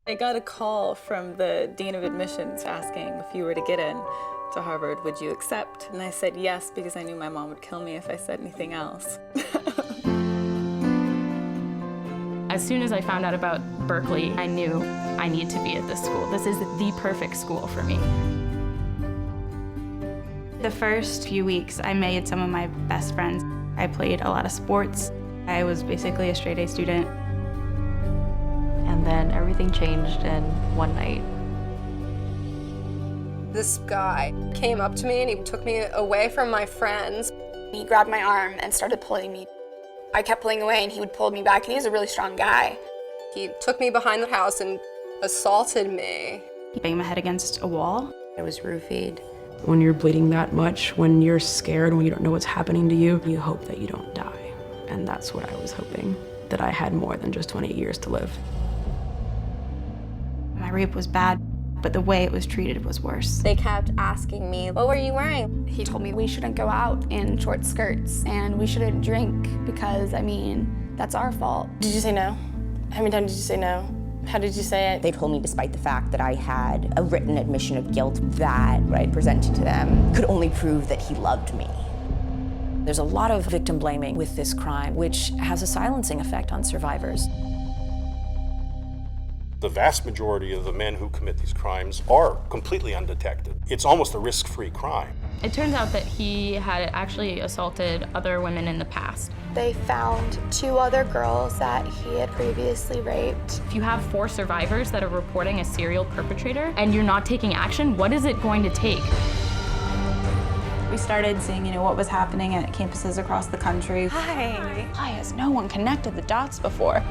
I got a call from the Dean of Admissions asking if you were to get in to Harvard, would you accept? And I said yes, because I knew my mom would kill me if I said anything else. As soon as I found out about Berkeley, I knew I need to be at this school. This is the perfect school for me. The first few weeks, I made some of my best friends. I played a lot of sports. I was basically a straight-A student. And then everything changed in one night. This guy came up to me and he took me away from my friends. He grabbed my arm and started pulling me. I kept pulling away and he would pull me back, and he was a really strong guy. He took me behind the house and assaulted me. He banged my head against a wall. I was roofied. When you're bleeding that much, when you're scared, when you don't know what's happening to you, you hope that you don't die. And that's what I was hoping, that I had more than just 20 years to live. My rape was bad, but the way it was treated was worse. They kept asking me, what were you wearing? He told me we shouldn't go out in short skirts and we shouldn't drink because, I mean, that's our fault. Did you say no? How many times did you say no? How did you say it? They told me, despite the fact that I had a written admission of guilt, that what I presented to them could only prove that he loved me. There's a lot of victim blaming with this crime, which has a silencing effect on survivors. The vast majority of the men who commit these crimes are completely undetected. It's almost a risk-free crime. It turns out that he had actually assaulted other women in the past. They found 2 other girls that he had previously raped. If you have 4 survivors that are reporting a serial perpetrator and you're not taking action, what is it going to take? We started seeing, what was happening at campuses across the country. Why has no one connected the dots before?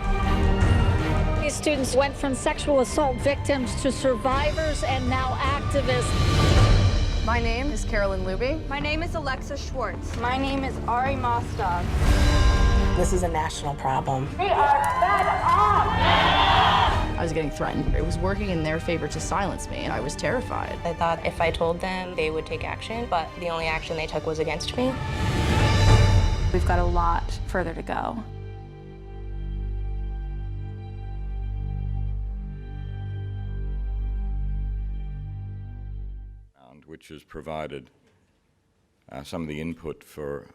These students went from sexual assault victims to survivors and now activists. My name is Carolyn Luby. My name is Alexa Schwartz. My name is Ari Mostov. This is a national problem. We are fed up! I was getting threatened. It was working in their favor to silence me, and I was terrified. I thought if I told them, they would take action, but the only action they took was against me. We've got a lot further to go. Which has provided some of the input for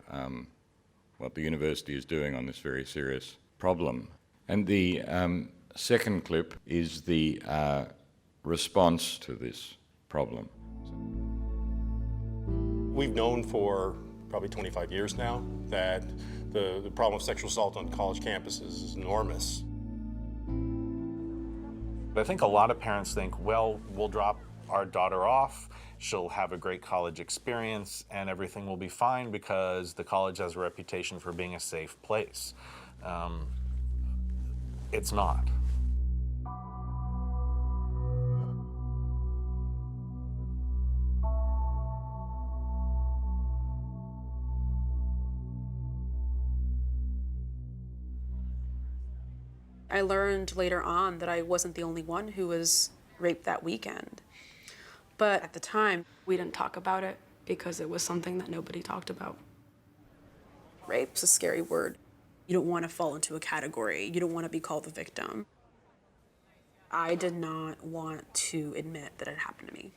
what the university is doing on this very serious problem. And the second clip is the response to this problem. We've known for probably 25 years now that the problem of sexual assault on college campuses is enormous. I think a lot of parents think, well, we'll drop our daughter off, she'll have a great college experience, and everything will be fine because the college has a reputation for being a safe place. It's not. I learned later on that I wasn't the only one who was raped that weekend. But at the time, we didn't talk about it because it was something that nobody talked about. Rape's a scary word. You don't want to fall into a category. You don't want to be called the victim. I did not want to admit that it happened to me.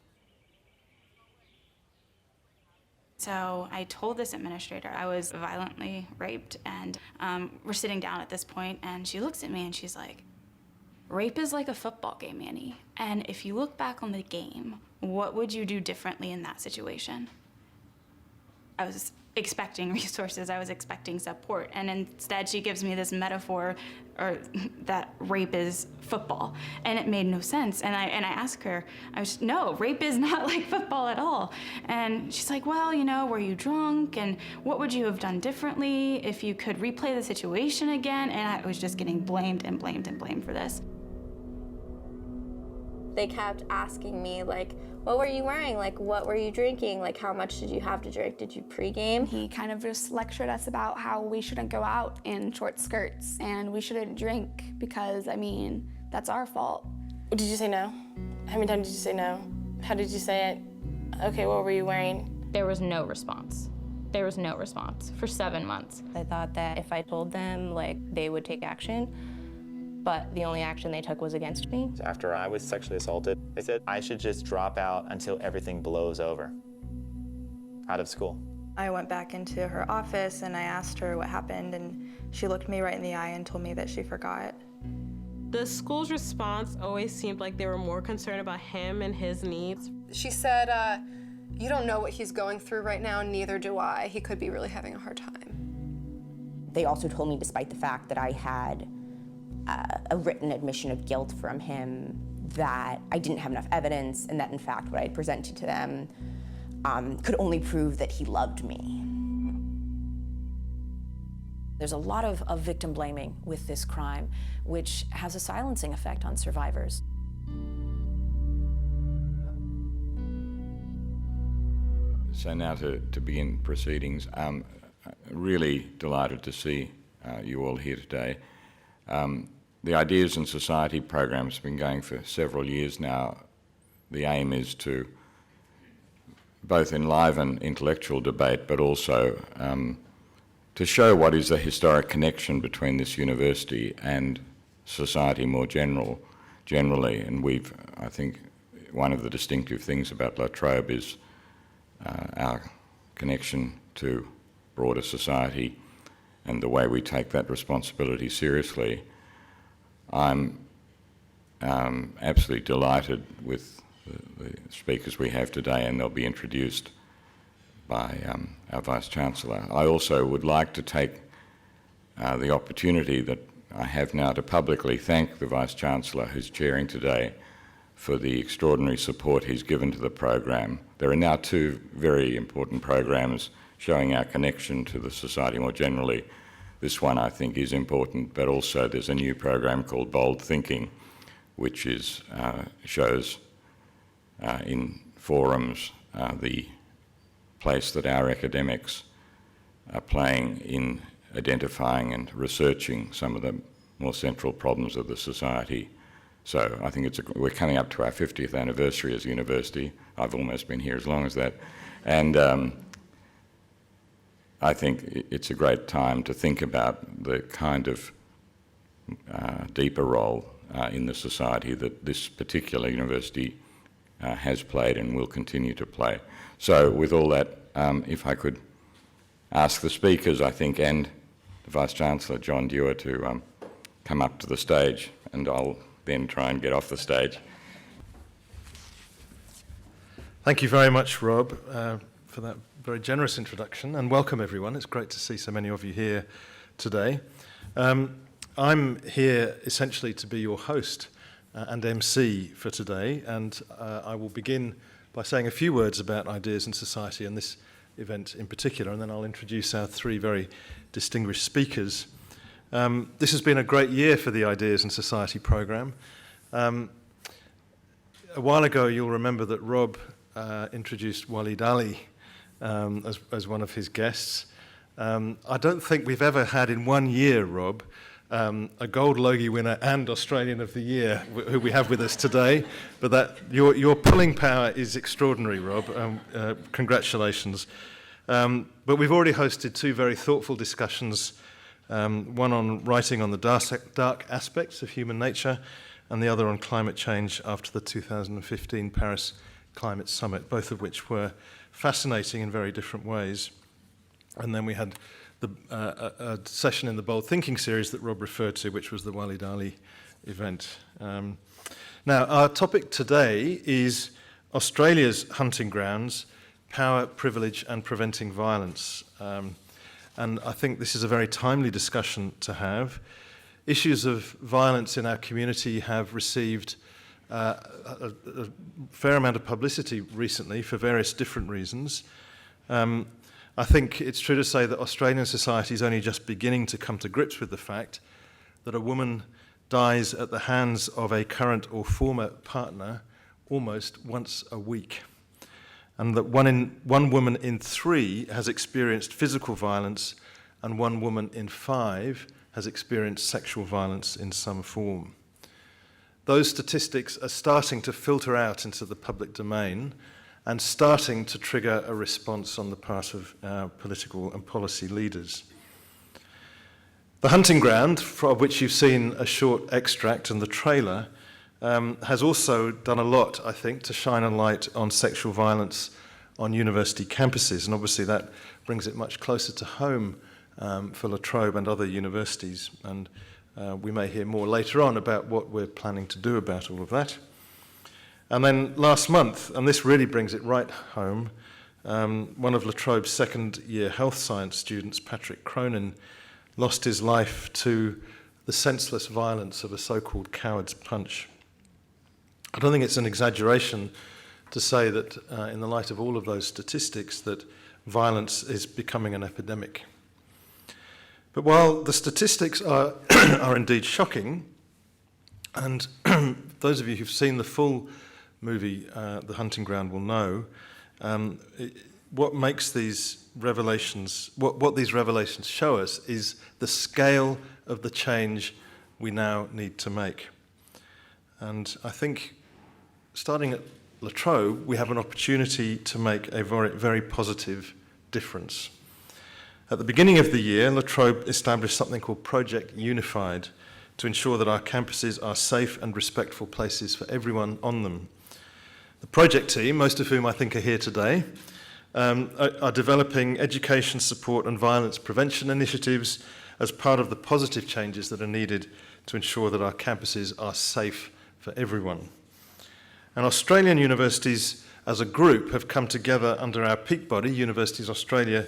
So I told this administrator I was violently raped, and we're sitting down at this point, and she looks at me and she's like, "Rape is like a football game, Annie. And if you look back on the game, what would you do differently in that situation?" I was expecting resources, I was expecting support, and instead she gives me this metaphor that rape is football, and it made no sense. And I asked her, no, rape is not like football at all. And she's like, well, were you drunk, and what would you have done differently if you could replay the situation again? And I was just getting blamed and blamed and blamed for this. They kept asking me, what were you wearing? What were you drinking? How much did you have to drink? Did you pregame? He kind of just lectured us about how we shouldn't go out in short skirts and we shouldn't drink because, that's our fault. Did you say no? How many times did you say no? How did you say it? Okay, what were you wearing? There was no response. There was no response for 7 months. I thought that if I told them, they would take action, but the only action they took was against me. After I was sexually assaulted, they said I should just drop out until everything blows over. Out of school. I went back into her office and I asked her what happened, and she looked me right in the eye and told me that she forgot. The school's response always seemed like they were more concerned about him and his needs. She said, you don't know what he's going through right now, neither do I. He could be really having a hard time. They also told me, despite the fact that I had a written admission of guilt from him, that I didn't have enough evidence and that, in fact, what I had presented to them could only prove that he loved me. There's a lot of victim blaming with this crime, which has a silencing effect on survivors. So now to begin proceedings, I'm really delighted to see you all here today. The Ideas in Society program has been going for several years now. The aim is to both enliven intellectual debate, but also to show what is the historic connection between this university and society more generally. And I think one of the distinctive things about La Trobe is our connection to broader society and the way we take that responsibility seriously. I'm absolutely delighted with the speakers we have today, and they'll be introduced by our Vice-Chancellor. I also would like to take the opportunity that I have now to publicly thank the Vice-Chancellor who's chairing today for the extraordinary support he's given to the program. There are now two very important programs showing our connection to the society more generally. This one I think is important, but also there's a new program called Bold Thinking, which shows in forums the place that our academics are playing in identifying and researching some of the more central problems of the society. So I think we're coming up to our 50th anniversary as a university. I've almost been here as long as that. And I think it's a great time to think about the kind of deeper role in the society that this particular university has played and will continue to play. So with all that, if I could ask the speakers, I think, and the Vice-Chancellor, John Dewar, to come up to the stage, and I'll then try and get off the stage. Thank you very much, Rob, for that very generous introduction, and welcome everyone. It's great to see so many of you here today. I'm here essentially to be your host and MC for today, and I will begin by saying a few words about Ideas in Society and this event in particular, and then I'll introduce our three very distinguished speakers. This has been a great year for the Ideas in Society programme. A while ago, you'll remember that Rob introduced Walid Ali as one of his guests. I don't think we've ever had in 1 year, Rob, a Gold Logie winner and Australian of the Year who we have with us today, but your pulling power is extraordinary, Rob. Congratulations. But we've already hosted two very thoughtful discussions, one on writing on the dark aspects of human nature and the other on climate change after the 2015 Paris Climate Summit, both of which were fascinating in very different ways. And then we had a session in the Bold Thinking series that Rob referred to, which was the Walid Ali event. Now, our topic today is Australia's hunting grounds, power, privilege, and preventing violence. And I think this is a very timely discussion to have. Issues of violence in our community have received a fair amount of publicity recently for various different reasons. I think it's true to say that Australian society is only just beginning to come to grips with the fact that a woman dies at the hands of a current or former partner almost once a week, and that one woman in 3 has experienced physical violence and 1 woman in 5 has experienced sexual violence in some form. Those statistics are starting to filter out into the public domain and starting to trigger a response on the part of our political and policy leaders. The Hunting Ground, of which you've seen a short extract in the trailer, has also done a lot, I think, to shine a light on sexual violence on university campuses, and obviously that brings it much closer to home for La Trobe and other universities, and we may hear more later on about what we're planning to do about all of that. And then last month, and this really brings it right home, one of La Trobe's second-year health science students, Patrick Cronin, lost his life to the senseless violence of a so-called coward's punch. I don't think it's an exaggeration to say that in the light of all of those statistics that violence is becoming an epidemic. But while the statistics are, are indeed shocking, and those of you who've seen the full movie, The Hunting Ground, will know, what makes these revelations, what these revelations show us is the scale of the change we now need to make. And I think starting at La Trobe, we have an opportunity to make a very, very positive difference. At the beginning of the year, La Trobe established something called Project Unified to ensure that our campuses are safe and respectful places for everyone on them. The project team, most of whom I think are here today, are developing education support and violence prevention initiatives as part of the positive changes that are needed to ensure that our campuses are safe for everyone. And Australian universities as a group have come together under our peak body, Universities Australia,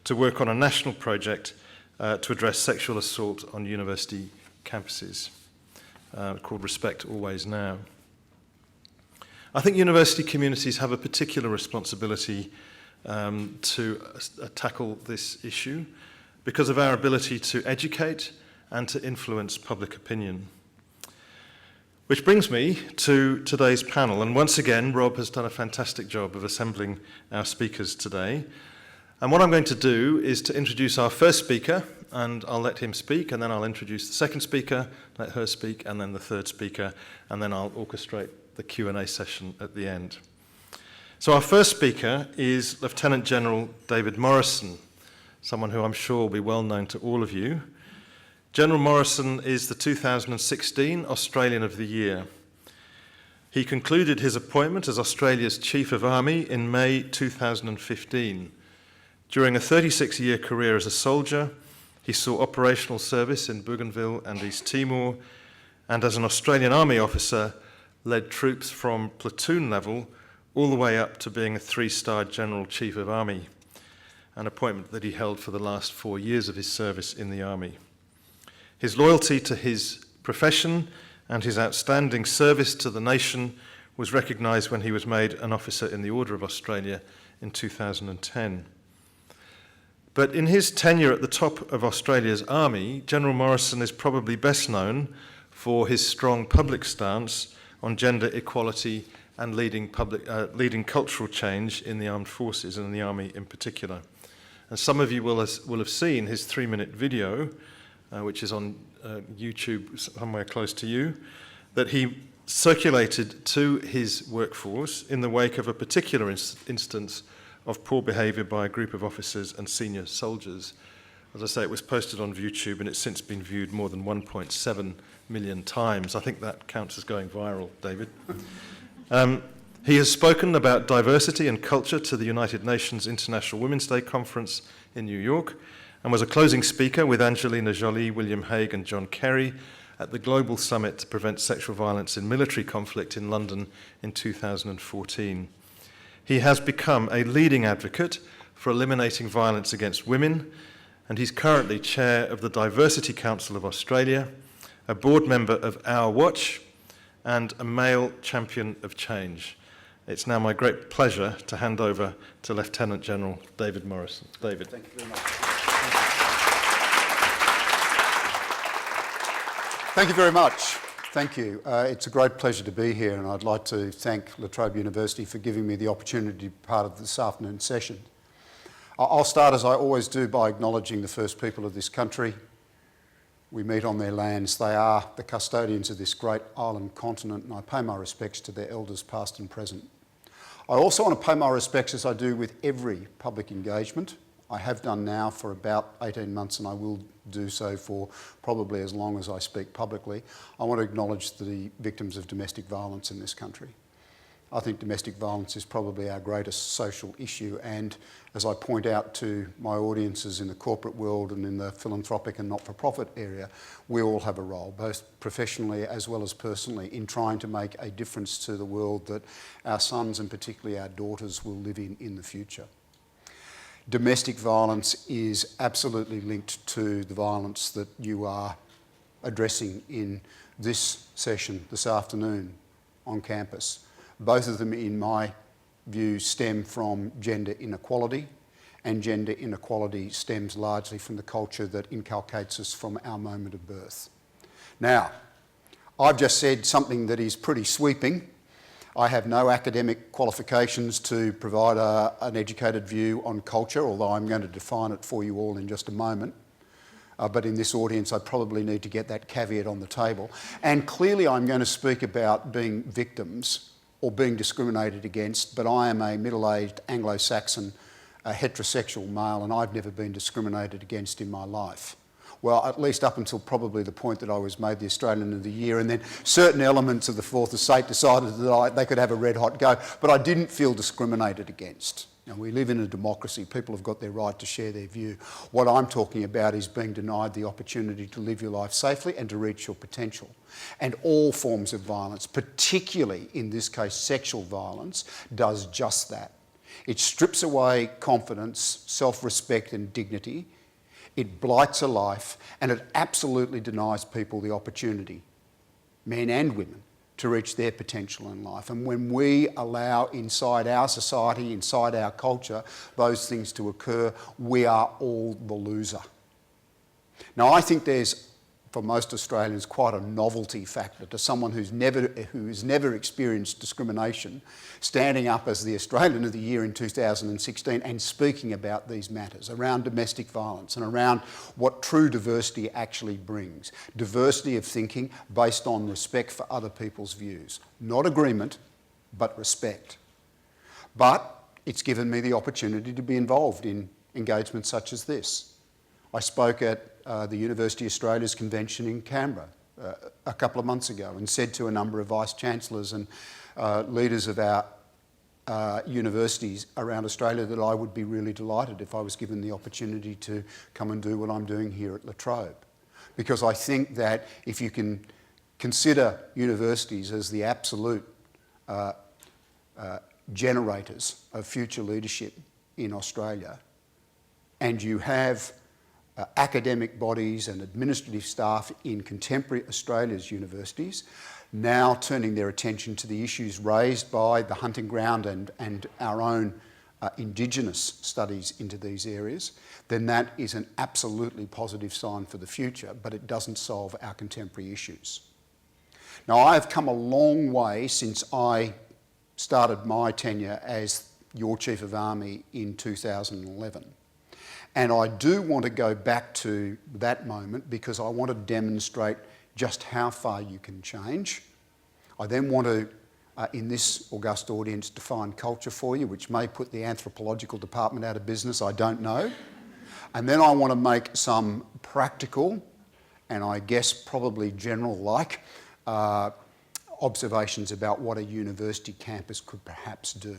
to work on a national project to address sexual assault on university campuses called Respect Always Now. I think university communities have a particular responsibility to tackle this issue because of our ability to educate and to influence public opinion. Which brings me to today's panel, and once again, Rob has done a fantastic job of assembling our speakers today. And what I'm going to do is to introduce our first speaker, and I'll let him speak, and then I'll introduce the second speaker, let her speak, and then the third speaker, and then I'll orchestrate the Q&A session at the end. So our first speaker is Lieutenant General David Morrison, someone who I'm sure will be well known to all of you. General Morrison is the 2016 Australian of the Year. He concluded his appointment as Australia's Chief of Army in May 2015. During a 36-year career as a soldier, he saw operational service in Bougainville and East Timor, and as an Australian Army officer, led troops from platoon level all the way up to being a 3-star General Chief of Army, an appointment that he held for the last 4 years of his service in the Army. His loyalty to his profession and his outstanding service to the nation was recognised when he was made an officer in the Order of Australia in 2010. But in his tenure at the top of Australia's army, General Morrison is probably best known for his strong public stance on gender equality and leading cultural change in the armed forces and in the army in particular. And some of you will have seen his 3-minute video, which is on YouTube somewhere close to you, that he circulated to his workforce in the wake of a particular instance of poor behaviour by a group of officers and senior soldiers. As I say, it was posted on YouTube and it's since been viewed more than 1.7 million times. I think that counts as going viral, David. He has spoken about diversity and culture to the United Nations International Women's Day Conference in New York, and was a closing speaker with Angelina Jolie, William Hague and John Kerry at the Global Summit to Prevent Sexual Violence in Military Conflict in London in 2014. He has become a leading advocate for eliminating violence against women, and he's currently chair of the Diversity Council of Australia, a board member of Our Watch, and a male champion of change. It's now my great pleasure to hand over to Lieutenant General David Morrison. David. Thank you very much. Thank you very much. Thank you. It's a great pleasure to be here, and I'd like to thank La Trobe University for giving me the opportunity to be part of this afternoon's session. I'll start, as I always do, by acknowledging the first people of this country. We meet on their lands. They are the custodians of this great island continent, and I pay my respects to their elders past and present. I also want to pay my respects, as I do with every public engagement, I have done now for about 18 months, and I will do so for probably as long as I speak publicly. I want to acknowledge the victims of domestic violence in this country. I think domestic violence is probably our greatest social issue, and as I point out to my audiences in the corporate world and in the philanthropic and not-for-profit area, we all have a role, both professionally as well as personally, in trying to make a difference to the world that our sons and particularly our daughters will live in the future. Domestic violence is absolutely linked to the violence that you are addressing in this session this afternoon on campus. Both of them, in my view, stem from gender inequality, and gender inequality stems largely from the culture that inculcates us from our moment of birth. Now, I've just said something that is pretty sweeping. I have no academic qualifications to provide an educated view on culture, although I'm going to define it for you all in just a moment. But in this audience, I probably need to get that caveat on the table. And clearly I'm going to speak about being victims or being discriminated against, but I am a middle-aged Anglo-Saxon heterosexual male, and I've never been discriminated against in my life. Well, at least up until probably the point that I was made the Australian of the Year, and then certain elements of the Fourth Estate decided that they could have a red-hot go, but I didn't feel discriminated against. Now, we live in a democracy. People have got their right to share their view. What I'm talking about is being denied the opportunity to live your life safely and to reach your potential. And all forms of violence, particularly in this case sexual violence, does just that. It strips away confidence, self-respect and dignity. It blights a life, and it absolutely denies people the opportunity, men and women, to reach their potential in life. And when we allow inside our society, inside our culture, those things to occur, we are all the loser. Now, I think there's, for most Australians, quite a novelty factor to someone who's never experienced discrimination, standing up as the Australian of the Year in 2016 and speaking about these matters around domestic violence and around what true diversity actually brings. Diversity of thinking based on respect for other people's views. Not agreement, but respect. But it's given me the opportunity to be involved in engagements such as this. I spoke at the University Australia's convention in Canberra a couple of months ago and said to a number of vice-chancellors and leaders of our universities around Australia that I would be really delighted if I was given the opportunity to come and do what I'm doing here at La Trobe. Because I think that if you can consider universities as the absolute generators of future leadership in Australia, and you have academic bodies and administrative staff in contemporary Australia's universities now turning their attention to the issues raised by the hunting ground and our own Indigenous studies into these areas, then that is an absolutely positive sign for the future, but it doesn't solve our contemporary issues. Now, I have come a long way since I started my tenure as your Chief of Army in 2011. And I do want to go back to that moment because I want to demonstrate just how far you can change. I then want to, in this august audience, define culture for you, which may put the anthropological department out of business, I don't know. And then I want to make some practical, and I guess probably general-like, observations about what a university campus could perhaps do.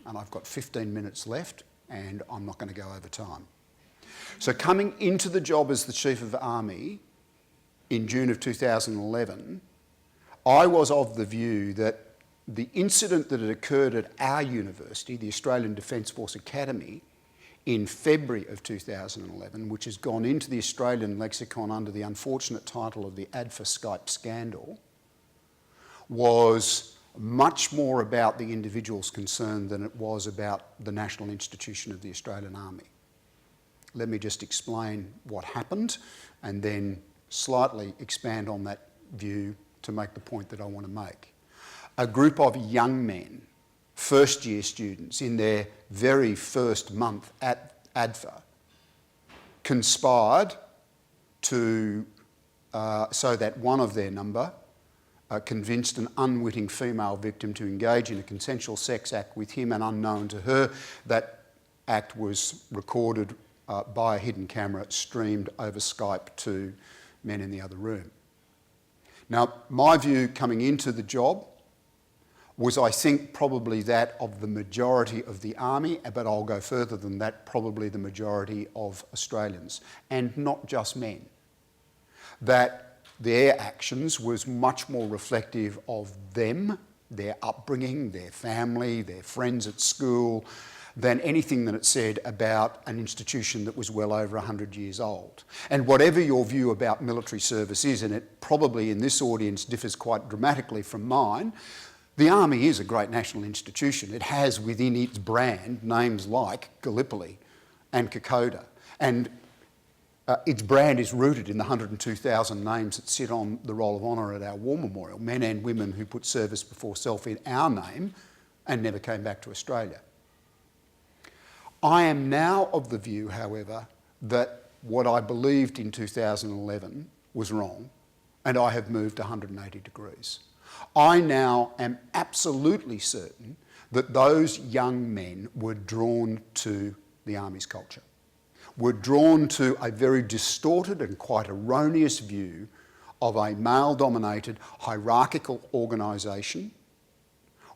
And I've got 15 minutes left, and I'm not going to go over time. So coming into the job as the Chief of Army in June of 2011, I was of the view that the incident that had occurred at our university, the Australian Defence Force Academy, in February of 2011, which has gone into the Australian lexicon under the unfortunate title of the ADFA Skype scandal, was much more about the individuals concerned than it was about the national institution of the Australian Army. Let me just explain what happened and then slightly expand on that view to make the point that I want to make. A group of young men, first-year students in their very first month at ADFA, conspired to, so that one of their number convinced an unwitting female victim to engage in a consensual sex act with him, and unknown to her, that act was recorded by a hidden camera, streamed over Skype to men in the other room. Now, my view coming into the job was, I think, probably that of the majority of the Army, but I'll go further than that, probably the majority of Australians, and not just men. That their actions was much more reflective of them, their upbringing, their family, their friends at school, than anything that it said about an institution that was well over 100 years old. And whatever your view about military service is, and it probably in this audience differs quite dramatically from mine, the Army is a great national institution. It has within its brand names like Gallipoli and Kokoda. And its brand is rooted in the 102,000 names that sit on the Roll of Honour at our War Memorial, men and women who put service before self in our name and never came back to Australia. I am now of the view, however, that what I believed in 2011 was wrong, and I have moved 180 degrees. I now am absolutely certain that those young men were drawn to the Army's culture, were drawn to a very distorted and quite erroneous view of a male-dominated hierarchical organisation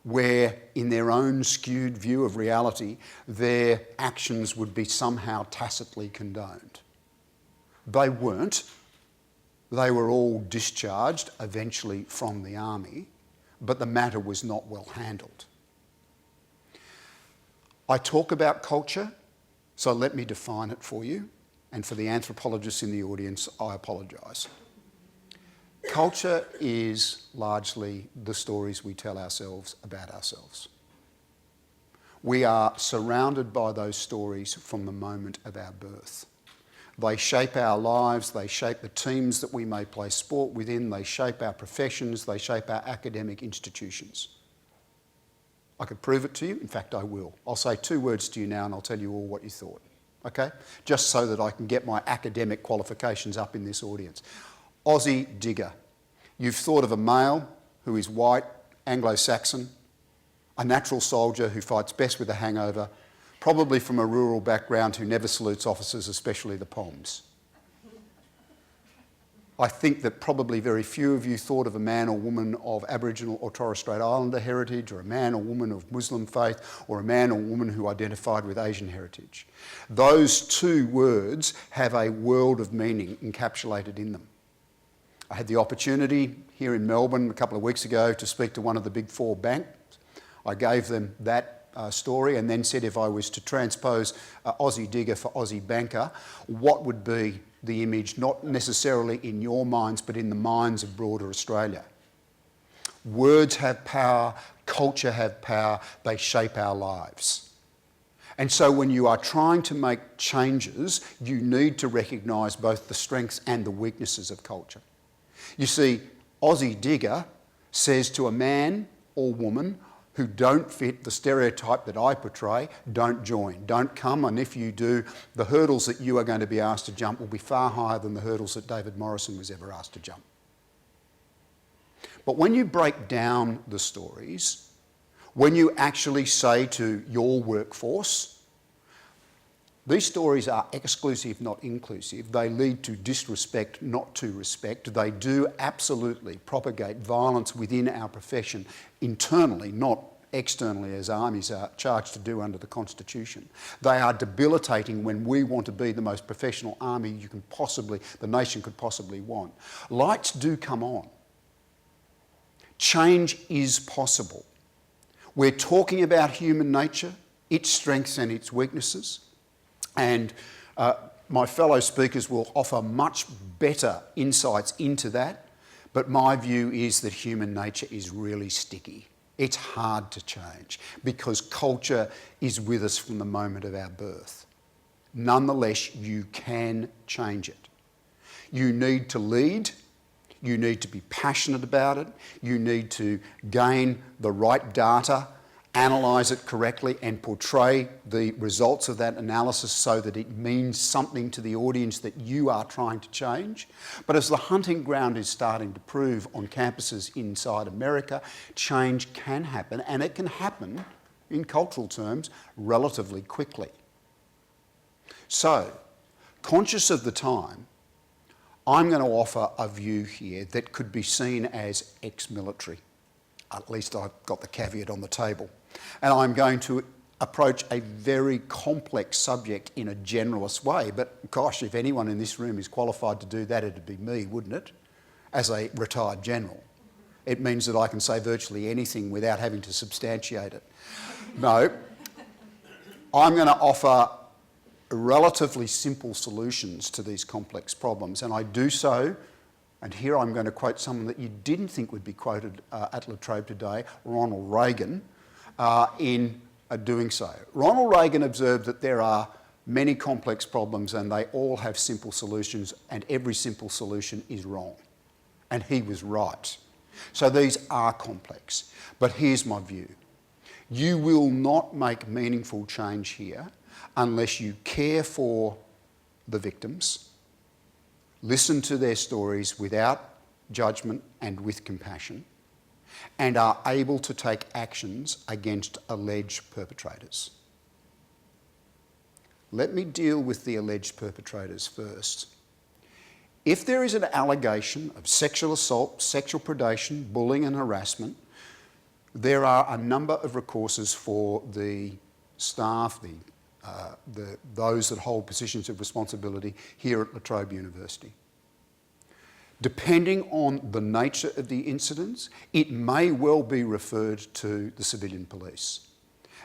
where, in their own skewed view of reality, their actions would be somehow tacitly condoned. They weren't. They were all discharged eventually from the Army, but the matter was not well handled. I talk about culture, so let me define it for you, and for the anthropologists in the audience, I apologise. Culture is largely the stories we tell ourselves about ourselves. We are surrounded by those stories from the moment of our birth. They shape our lives, they shape the teams that we may play sport within, they shape our professions, they shape our academic institutions. I could prove it to you, in fact I will. I'll say 2 words to you now and I'll tell you all what you thought, okay? Just so that I can get my academic qualifications up in this audience. Aussie digger. You've thought of a male who is white, Anglo-Saxon, a natural soldier who fights best with a hangover, probably from a rural background who never salutes officers, especially the POMs. I think that probably very few of you thought of a man or woman of Aboriginal or Torres Strait Islander heritage, or a man or woman of Muslim faith, or a man or woman who identified with Asian heritage. Those 2 words have a world of meaning encapsulated in them. I had the opportunity here in Melbourne a couple of weeks ago to speak to one of the big 4 banks. I gave them that story and then said if I was to transpose Aussie digger for Aussie banker, what would be the image, not necessarily in your minds, but in the minds of broader Australia? Words have power, culture have power, they shape our lives. And so when you are trying to make changes, you need to recognise both the strengths and the weaknesses of culture. You see, Aussie digger says to a man or woman who don't fit the stereotype that I portray, don't join, don't come, and if you do, the hurdles that you are going to be asked to jump will be far higher than the hurdles that David Morrison was ever asked to jump. But when you break down the stories, when you actually say to your workforce, these stories are exclusive, not inclusive. They lead to disrespect, not to respect. They do absolutely propagate violence within our profession internally, not externally, as armies are charged to do under the Constitution. They are debilitating when we want to be the most professional army the nation could possibly want. Lights do come on. Change is possible. We're talking about human nature, its strengths and its weaknesses. And my fellow speakers will offer much better insights into that, but my view is that human nature is really sticky. It's hard to change because culture is with us from the moment of our birth. Nonetheless, you can change it. You need to lead, you need to be passionate about it, you need to gain the right data, analyse it correctly and portray the results of that analysis so that it means something to the audience that you are trying to change. But as the hunting ground is starting to prove on campuses inside America, change can happen, and it can happen, in cultural terms, relatively quickly. So, conscious of the time, I'm going to offer a view here that could be seen as ex-military. At least I've got the caveat on the table. And I'm going to approach a very complex subject in a generalist way, but gosh, if anyone in this room is qualified to do that, it'd be me, wouldn't it? As a retired general. It means that I can say virtually anything without having to substantiate it. No, I'm going to offer relatively simple solutions to these complex problems, and I do so, and here I'm going to quote someone that you didn't think would be quoted at La Trobe today, Ronald Reagan, in doing so. Ronald Reagan observed that there are many complex problems and they all have simple solutions, and every simple solution is wrong. And he was right. So these are complex. But here's my view. You will not make meaningful change here unless you care for the victims, listen to their stories without judgment and with compassion, and are able to take actions against alleged perpetrators. Let me deal with the alleged perpetrators first. If there is an allegation of sexual assault, sexual predation, bullying and harassment, there are a number of recourses for the staff, those that hold positions of responsibility here at La Trobe University. Depending on the nature of the incidents, it may well be referred to the civilian police.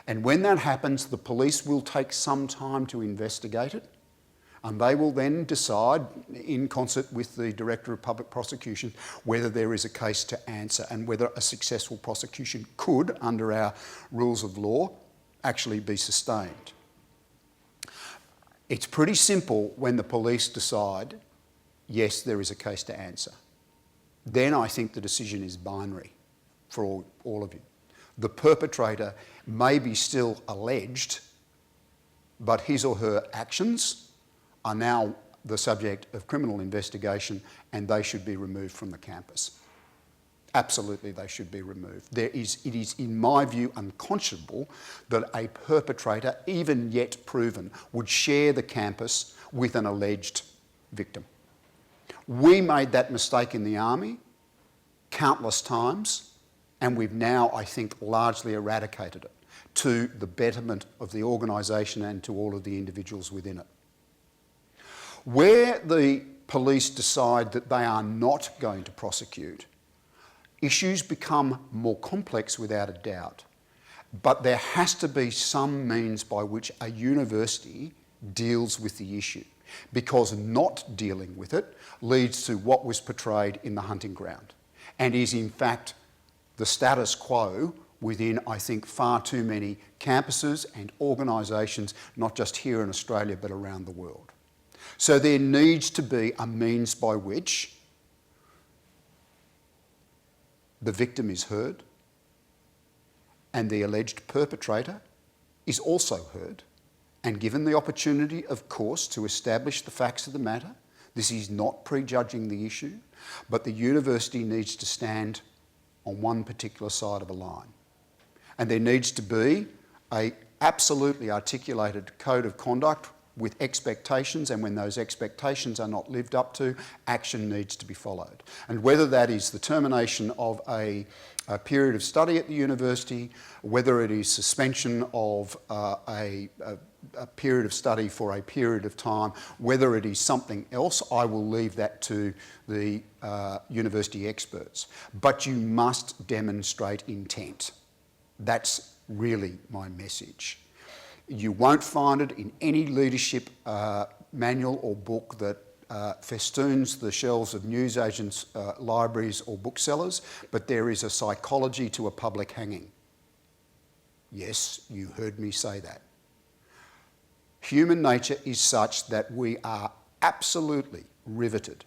And when that happens, the police will take some time to investigate it, and they will then decide, in concert with the Director of Public Prosecution, whether there is a case to answer and whether a successful prosecution could, under our rules of law, actually be sustained. It's pretty simple when the police decide, yes, there is a case to answer. Then I think the decision is binary for all of you. The perpetrator may be still alleged, but his or her actions are now the subject of criminal investigation and they should be removed from the campus. Absolutely, they should be removed. It is, in my view, unconscionable that a perpetrator, even yet proven, would share the campus with an alleged victim. We made that mistake in the army countless times, and we've now, I think, largely eradicated it to the betterment of the organisation and to all of the individuals within it. Where the police decide that they are not going to prosecute, issues become more complex without a doubt, but there has to be some means by which a university deals with the issue, because not dealing with it leads to what was portrayed in the hunting ground and is in fact the status quo within, I think, far too many campuses and organisations, not just here in Australia but around the world. So there needs to be a means by which the victim is heard and the alleged perpetrator is also heard and given the opportunity, of course, to establish the facts of the matter. This is not prejudging the issue, but the university needs to stand on one particular side of a line. And there needs to be an absolutely articulated code of conduct with expectations, and when those expectations are not lived up to, action needs to be followed. And whether that is the termination of a period of study at the university, whether it is suspension of a period of study for a period of time, whether it is something else, I will leave that to the university experts. But you must demonstrate intent. That's really my message. You won't find it in any leadership manual or book that festoons the shelves of newsagents, libraries or booksellers, but there is a psychology to a public hanging. Yes, you heard me say that. Human nature is such that we are absolutely riveted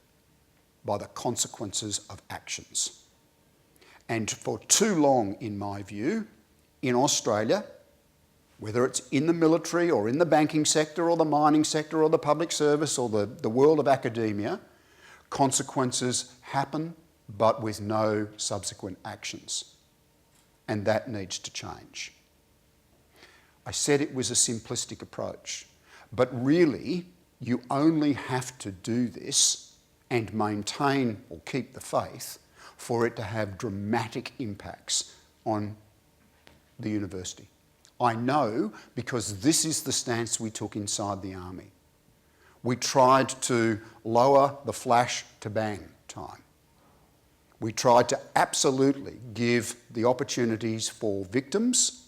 by the consequences of actions. And for too long, in my view, in Australia, whether it's in the military or in the banking sector or the mining sector or the public service or the world of academia, consequences happen but with no subsequent actions. And that needs to change. I said it was a simplistic approach, But really, you only have to do this and maintain or keep the faith for it to have dramatic impacts on the university. I know because this is the stance we took inside the army. We tried to lower the flash to bang time. We tried to absolutely give the opportunities for victims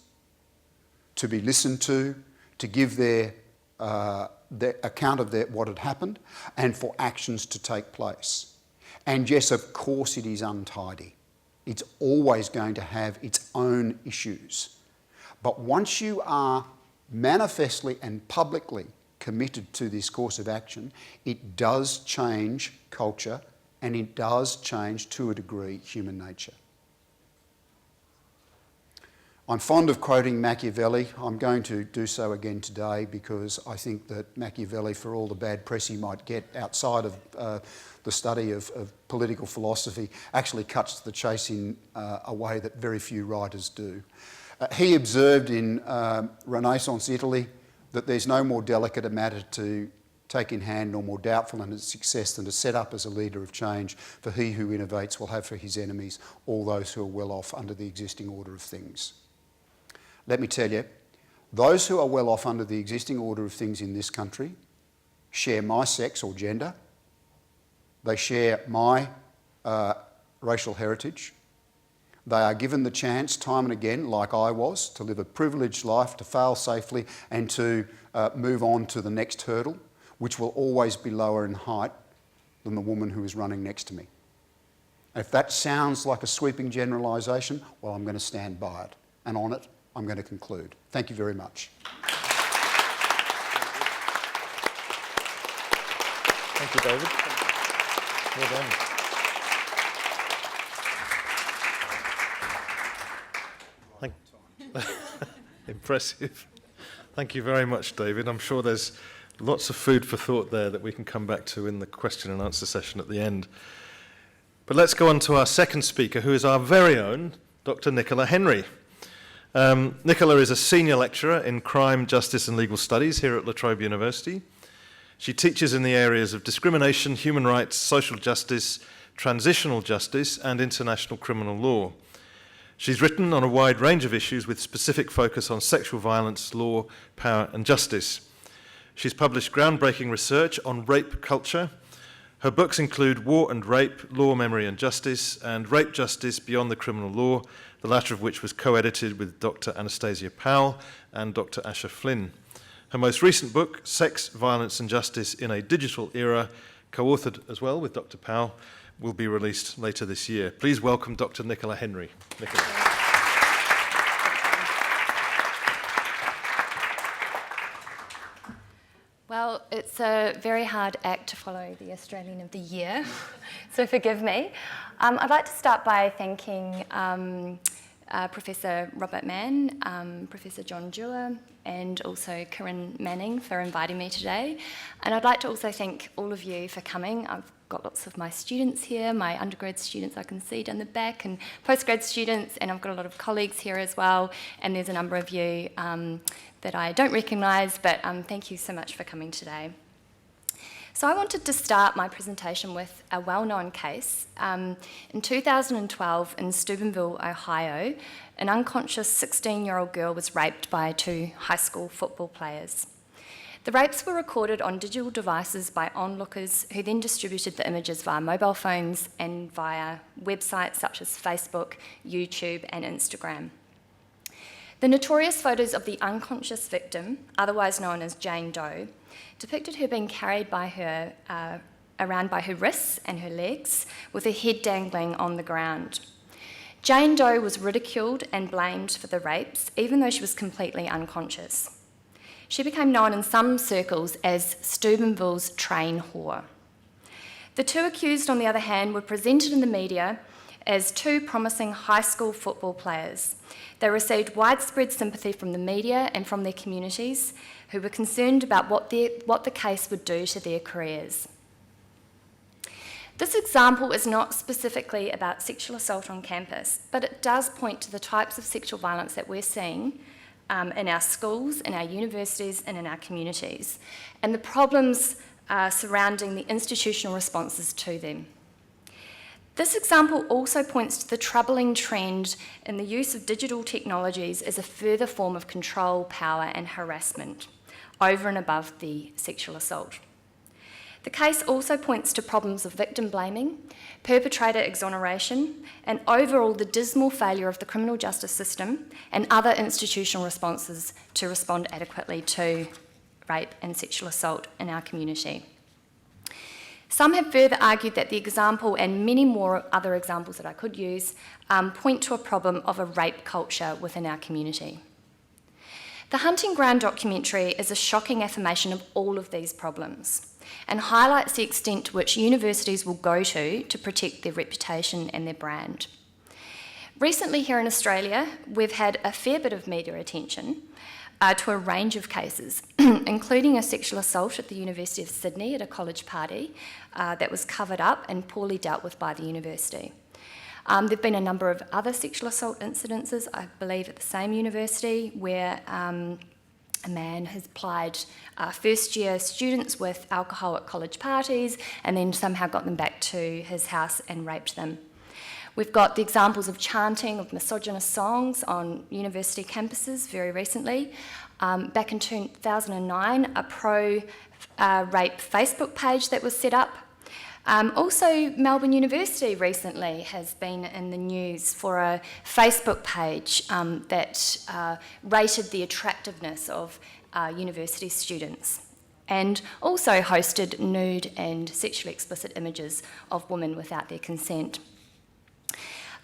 to be listened to give their account of what had happened, and for actions to take place. And yes, of course it is untidy. It's always going to have its own issues. But once you are manifestly and publicly committed to this course of action, it does change culture, and it does change, to a degree, human nature. I'm fond of quoting Machiavelli. I'm going to do so again today because I think that Machiavelli, for all the bad press he might get outside of the study of political philosophy, actually cuts to the chase in a way that very few writers do. He observed in Renaissance Italy that there's no more delicate a matter to take in hand nor more doubtful in its success than to set up as a leader of change, for he who innovates will have for his enemies all those who are well off under the existing order of things. Let me tell you, those who are well off under the existing order of things in this country share my sex or gender, they share my racial heritage, they are given the chance time and again, like I was, to live a privileged life, to fail safely and to move on to the next hurdle, which will always be lower in height than the woman who is running next to me. If that sounds like a sweeping generalisation, well, I'm going to stand by it, and on it I'm going to conclude. Thank you very much. Thank you, David. Well done. Impressive. Thank you very much, David. I'm sure there's lots of food for thought there that we can come back to in the question and answer session at the end. But let's go on to our second speaker, who is our very own Dr. Nicola Henry. Nicola is a senior lecturer in crime, justice and legal studies here at La Trobe University. She teaches in the areas of discrimination, human rights, social justice, transitional justice and international criminal law. She's written on a wide range of issues with specific focus on sexual violence, law, power and justice. She's published groundbreaking research on rape culture. Her books include War and Rape, Law, Memory and Justice, and Rape Justice Beyond the Criminal Law, the latter of which was co-edited with Dr. Anastasia Powell and Dr. Asher Flynn. Her most recent book, Sex, Violence and Justice in a Digital Era, co-authored as well with Dr. Powell, will be released later this year. Please welcome Dr. Nicola Henry. Nicola. Well, it's a very hard act to follow the Australian of the Year, so forgive me. I'd like to start by thanking Professor Robert Mann, Professor John Dewar, and also Corinne Manning for inviting me today. And I'd like to also thank all of you for coming. I've got lots of my students here, my undergrad students I can see down the back, and postgrad students, and I've got a lot of colleagues here as well, and there's a number of you that I don't recognise, but thank you so much for coming today. So I wanted to start my presentation with a well-known case. In 2012 in Steubenville, Ohio, an unconscious 16-year-old girl was raped by two high school football players. The rapes were recorded on digital devices by onlookers who then distributed the images via mobile phones and via websites such as Facebook, YouTube and Instagram. The notorious photos of the unconscious victim, otherwise known as Jane Doe, depicted her being carried by her around by her wrists and her legs, with her head dangling on the ground. Jane Doe was ridiculed and blamed for the rapes, even though she was completely unconscious. She became known in some circles as Steubenville's train whore. The two accused, on the other hand, were presented in the media as two promising high school football players. They received widespread sympathy from the media and from their communities, who were concerned about what the case would do to their careers. This example is not specifically about sexual assault on campus, but it does point to the types of sexual violence that we're seeing in our schools, in our universities, and in our communities, and the problems surrounding the institutional responses to them. This example also points to the troubling trend in the use of digital technologies as a further form of control, power, and harassment over and above the sexual assault. The case also points to problems of victim blaming, perpetrator exoneration, and overall the dismal failure of the criminal justice system and other institutional responses to respond adequately to rape and sexual assault in our community. Some have further argued that the example, and many more other examples that I could use, point to a problem of a rape culture within our community. The Hunting Ground documentary is a shocking affirmation of all of these problems and highlights the extent to which universities will go to protect their reputation and their brand. Recently here in Australia, we've had a fair bit of media attention to a range of cases, including a sexual assault at the University of Sydney at a college party that was covered up and poorly dealt with by the university. There have been a number of other sexual assault incidences, I believe, at the same university, where a man has plied first-year students with alcohol at college parties and then somehow got them back to his house and raped them. We've got the examples of chanting of misogynist songs on university campuses very recently. Back in 2009, a pro-rape Facebook page that was set up. Also, Melbourne University recently has been in the news for a Facebook page that rated the attractiveness of university students and also hosted nude and sexually explicit images of women without their consent.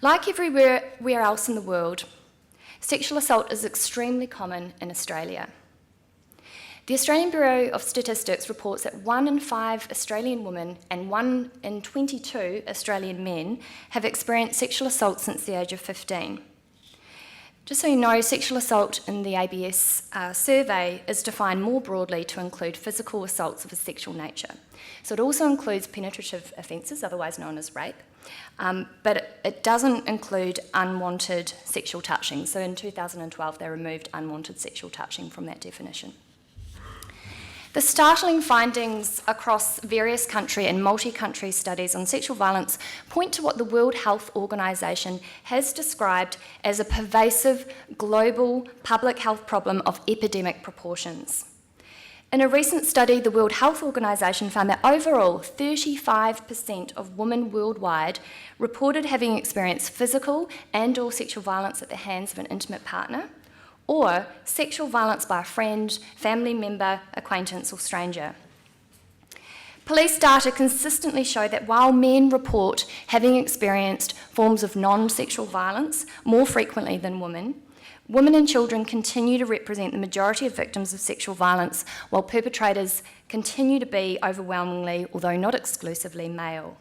Like everywhere else in the world, sexual assault is extremely common in Australia. The Australian Bureau of Statistics reports that 1 in 5 Australian women and 1 in 22 Australian men have experienced sexual assault since the age of 15. Just so you know, sexual assault in the ABS survey is defined more broadly to include physical assaults of a sexual nature. So it also includes penetrative offences, otherwise known as rape, but it doesn't include unwanted sexual touching. So in 2012, they removed unwanted sexual touching from that definition. The startling findings across various country and multi-country studies on sexual violence point to what the World Health Organization has described as a pervasive global public health problem of epidemic proportions. In a recent study, the World Health Organization found that overall 35% of women worldwide reported having experienced physical and/or sexual violence at the hands of an intimate partner, or sexual violence by a friend, family member, acquaintance, or stranger. Police data consistently show that while men report having experienced forms of non-sexual violence more frequently than women, women and children continue to represent the majority of victims of sexual violence, while perpetrators continue to be overwhelmingly, although not exclusively, male.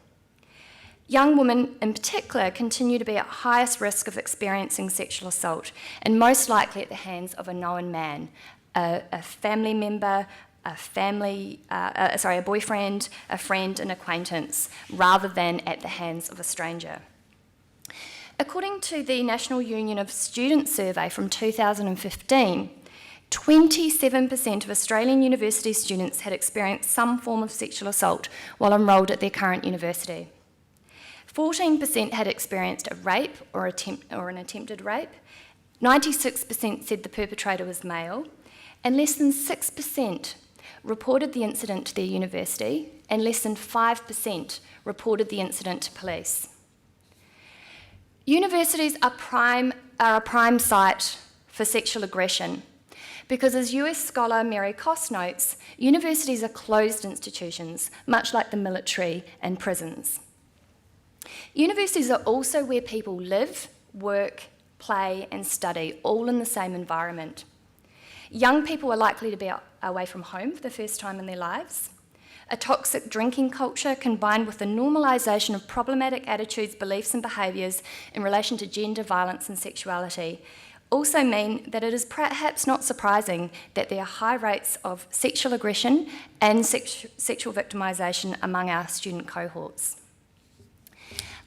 Young women in particular continue to be at highest risk of experiencing sexual assault, and most likely at the hands of a known man, a family member, a boyfriend, a friend, an acquaintance, rather than at the hands of a stranger. According to the National Union of Students survey from 2015, 27% of Australian university students had experienced some form of sexual assault while enrolled at their current university. 14% had experienced a rape or an attempted rape, 96% said the perpetrator was male, and less than 6% reported the incident to their university, and less than 5% reported the incident to police. Universities are a prime site for sexual aggression because, as US scholar Mary Koss notes, universities are closed institutions, much like the military and prisons. Universities are also where people live, work, play and study, all in the same environment. Young people are likely to be away from home for the first time in their lives. A toxic drinking culture combined with the normalisation of problematic attitudes, beliefs and behaviours in relation to gender, violence and sexuality also mean that it is perhaps not surprising that there are high rates of sexual aggression and sexual victimisation among our student cohorts.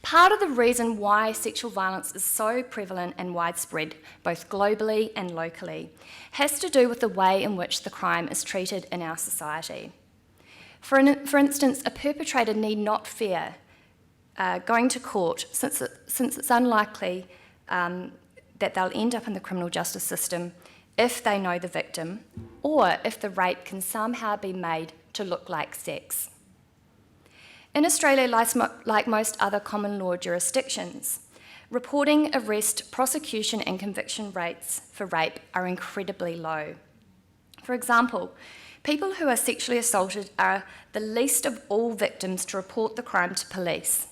Part of the reason why sexual violence is so prevalent and widespread, both globally and locally, has to do with the way in which the crime is treated in our society. For instance, a perpetrator need not fear going to court since it's unlikely that they'll end up in the criminal justice system if they know the victim, or if the rape can somehow be made to look like sex. In Australia, like most other common law jurisdictions, reporting, arrest, prosecution and conviction rates for rape are incredibly low. For example, people who are sexually assaulted are the least of all victims to report the crime to police.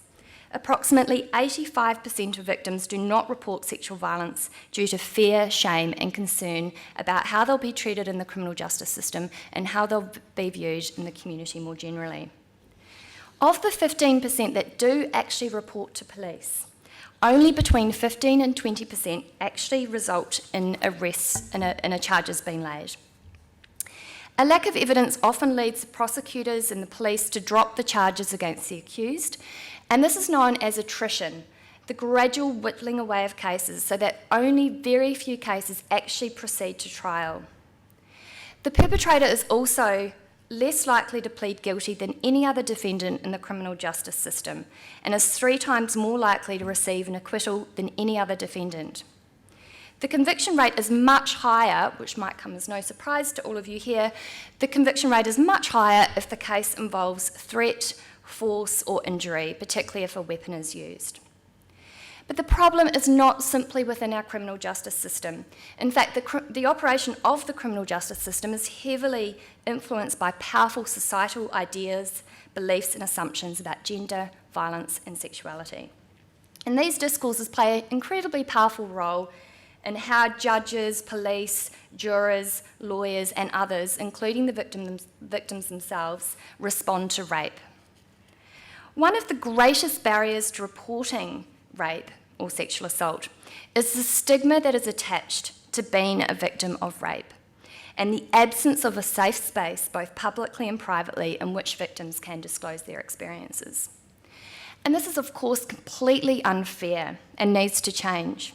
Approximately 85% of victims do not report sexual violence due to fear, shame and concern about how they'll be treated in the criminal justice system and how they'll be viewed in the community more generally. Of the 15% that do actually report to police, only between 15 and 20% actually result in arrests and a charges being laid. A lack of evidence often leads the prosecutors and the police to drop the charges against the accused, and this is known as attrition, the gradual whittling away of cases so that only very few cases actually proceed to trial. The perpetrator is also less likely to plead guilty than any other defendant in the criminal justice system and is 3 times more likely to receive an acquittal than any other defendant. The conviction rate is much higher, which might come as no surprise to all of you here, the conviction rate is much higher if the case involves threat, force or injury, particularly if a weapon is used. But the problem is not simply within our criminal justice system. In fact, the operation of the criminal justice system is heavily influenced by powerful societal ideas, beliefs and assumptions about gender, violence and sexuality. And these discourses play an incredibly powerful role in how judges, police, jurors, lawyers and others, including the victims themselves, respond to rape. One of the greatest barriers to reporting rape or sexual assault is the stigma that is attached to being a victim of rape and the absence of a safe space, both publicly and privately, in which victims can disclose their experiences. And this is, of course, completely unfair and needs to change.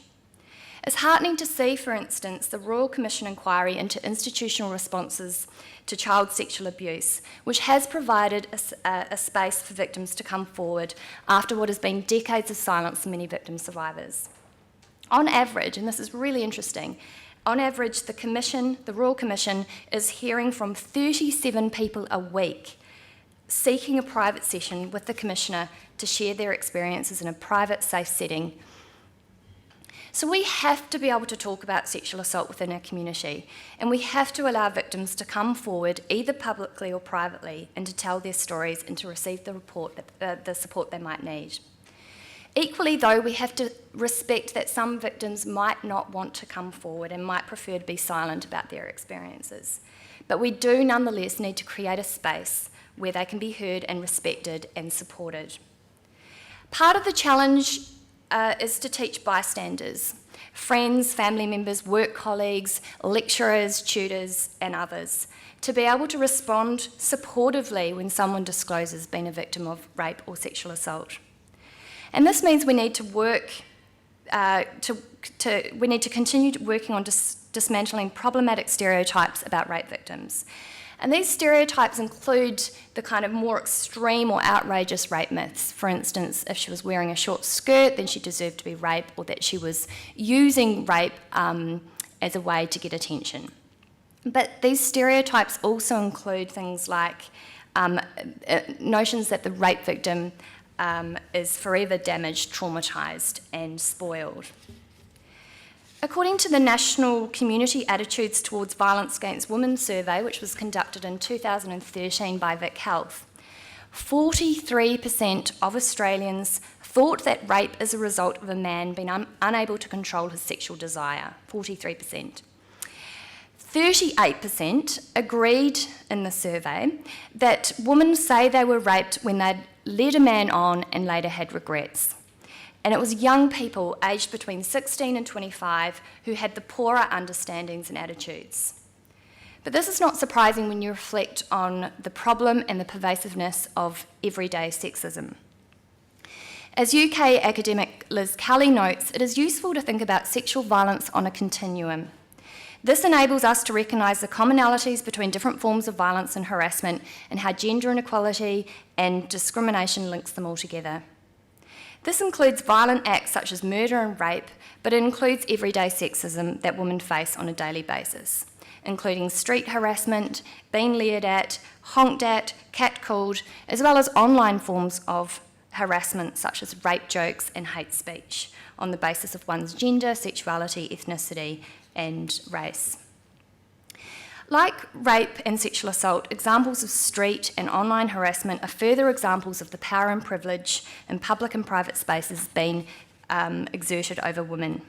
It's heartening to see, for instance, the Royal Commission inquiry into institutional responses to child sexual abuse, which has provided a space for victims to come forward after what has been decades of silence for many victim survivors. On average, and this is really interesting, on average the Royal Commission is hearing from 37 people a week seeking a private session with the Commissioner to share their experiences in a private, safe setting. So we have to be able to talk about sexual assault within our community, and we have to allow victims to come forward, either publicly or privately, and to tell their stories and to receive the support they might need. Equally, though, we have to respect that some victims might not want to come forward and might prefer to be silent about their experiences. But we do nonetheless need to create a space where they can be heard and respected and supported. Part of the challenge is to teach bystanders, friends, family members, work colleagues, lecturers, tutors and others, to be able to respond supportively when someone discloses being a victim of rape or sexual assault. And this means we need to work, we need to continue working on dismantling problematic stereotypes about rape victims. And these stereotypes include the kind of more extreme or outrageous rape myths. For instance, if she was wearing a short skirt, then she deserved to be raped, or that she was using rape as a way to get attention. But these stereotypes also include things like notions that the rape victim is forever damaged, traumatised and spoiled. According to the National Community Attitudes Towards Violence Against Women survey, which was conducted in 2013 by Vic Health, 43% of Australians thought that rape is a result of a man being unable to control his sexual desire, 43%. 38% agreed in the survey that women say they were raped when they'd led a man on and later had regrets. And it was young people aged between 16 and 25 who had the poorer understandings and attitudes. But this is not surprising when you reflect on the problem and the pervasiveness of everyday sexism. As UK academic Liz Kelly notes, it is useful to think about sexual violence on a continuum. This enables us to recognise the commonalities between different forms of violence and harassment and how gender inequality and discrimination links them all together. This includes violent acts such as murder and rape, but it includes everyday sexism that women face on a daily basis, including street harassment, being leered at, honked at, catcalled, as well as online forms of harassment such as rape jokes and hate speech on the basis of one's gender, sexuality, ethnicity, and race. Like rape and sexual assault, examples of street and online harassment are further examples of the power and privilege in public and private spaces being exerted over women.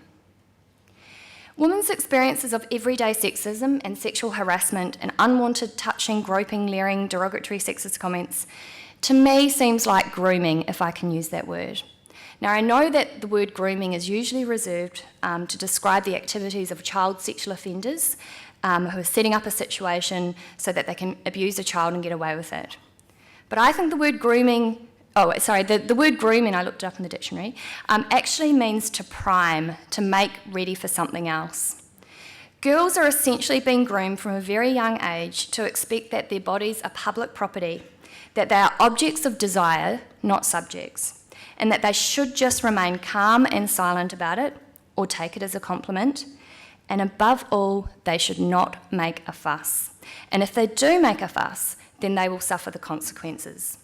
Women's experiences of everyday sexism and sexual harassment and unwanted touching, groping, leering, derogatory sexist comments, to me seems like grooming, if I can use that word. Now, I know that the word grooming is usually reserved to describe the activities of child sexual offenders who are setting up a situation so that they can abuse a child and get away with it. But I think the word grooming, the word grooming, I looked it up in the dictionary, actually means to prime, to make ready for something else. Girls are essentially being groomed from a very young age to expect that their bodies are public property, that they are objects of desire, not subjects, and that they should just remain calm and silent about it, or take it as a compliment, and above all, they should not make a fuss. And if they do make a fuss, then they will suffer the consequences.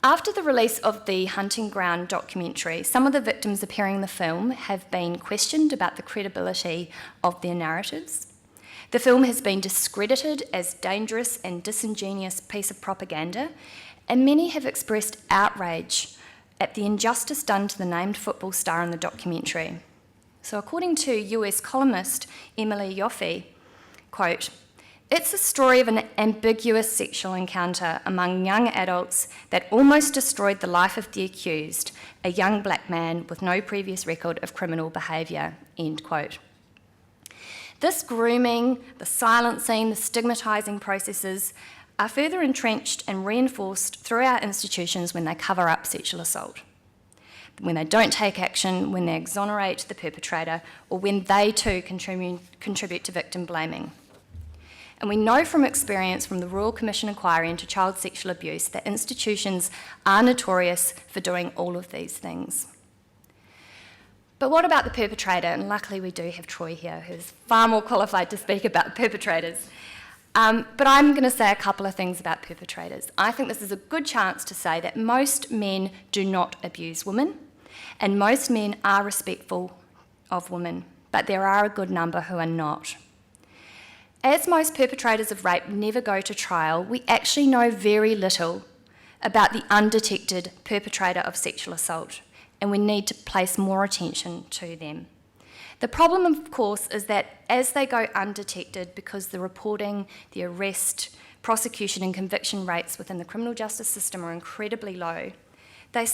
After the release of the Hunting Ground documentary, some of the victims appearing in the film have been questioned about the credibility of their narratives. The film has been discredited as dangerous and disingenuous piece of propaganda, and many have expressed outrage at the injustice done to the named football star in the documentary. So according to US columnist Emily Yoffe, quote, "It's a story of an ambiguous sexual encounter among young adults that almost destroyed the life of the accused, a young black man with no previous record of criminal behaviour," end quote. This grooming, the silencing, the stigmatising processes are further entrenched and reinforced through our institutions when they cover up sexual assault, when they don't take action, when they exonerate the perpetrator, or when they too contribute to victim blaming. And we know from experience from the Royal Commission inquiry into child sexual abuse that institutions are notorious for doing all of these things. But what about the perpetrator? And luckily we do have Troy here, who's far more qualified to speak about perpetrators. But I'm going to say a couple of things about perpetrators. I think this is a good chance to say that most men do not abuse women, and most men are respectful of women, but there are a good number who are not. As most perpetrators of rape never go to trial, we actually know very little about the undetected perpetrator of sexual assault, and we need to place more attention to them. The problem, of course, is that as they go undetected because the reporting, the arrest, prosecution and conviction rates within the criminal justice system are incredibly low, they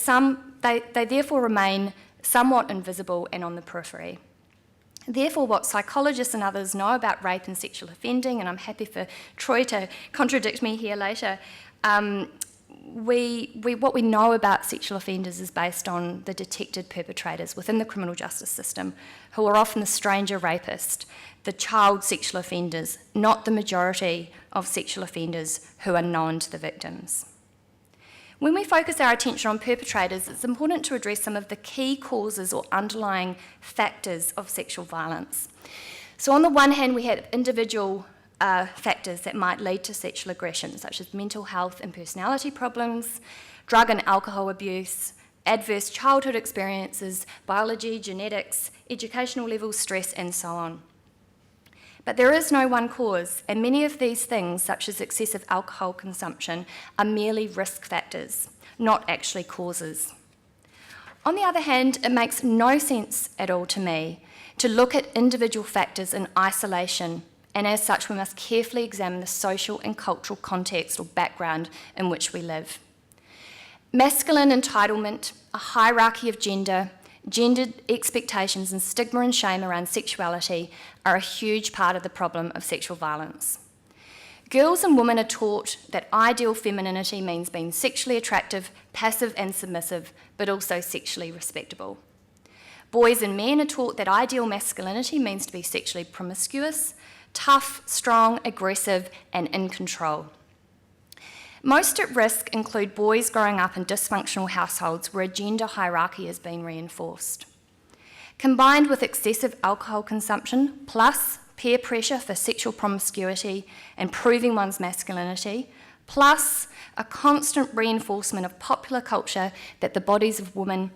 therefore remain somewhat invisible and on the periphery. Therefore, what psychologists and others know about rape and sexual offending, and I'm happy for Troy to contradict me here later, what we know about sexual offenders is based on the detected perpetrators within the criminal justice system, who are often the stranger rapist, the child sexual offenders, not the majority of sexual offenders who are known to the victims. When we focus our attention on perpetrators, it's important to address some of the key causes or underlying factors of sexual violence. So on the one hand, we have individual factors that might lead to sexual aggression, such as mental health and personality problems, drug and alcohol abuse, adverse childhood experiences, biology, genetics, educational levels, stress, and so on. But there is no one cause, and many of these things, such as excessive alcohol consumption, are merely risk factors, not actually causes. On the other hand, it makes no sense at all to me to look at individual factors in isolation, and as such we must carefully examine the social and cultural context or background in which we live. Masculine entitlement, a hierarchy of gender, gendered expectations and stigma and shame around sexuality are a huge part of the problem of sexual violence. Girls and women are taught that ideal femininity means being sexually attractive, passive and submissive, but also sexually respectable. Boys and men are taught that ideal masculinity means to be sexually promiscuous, tough, strong, aggressive, and in control. Most at risk include boys growing up in dysfunctional households where a gender hierarchy has been reinforced. Combined with excessive alcohol consumption, plus peer pressure for sexual promiscuity and proving one's masculinity, plus a constant reinforcement of popular culture that the bodies of women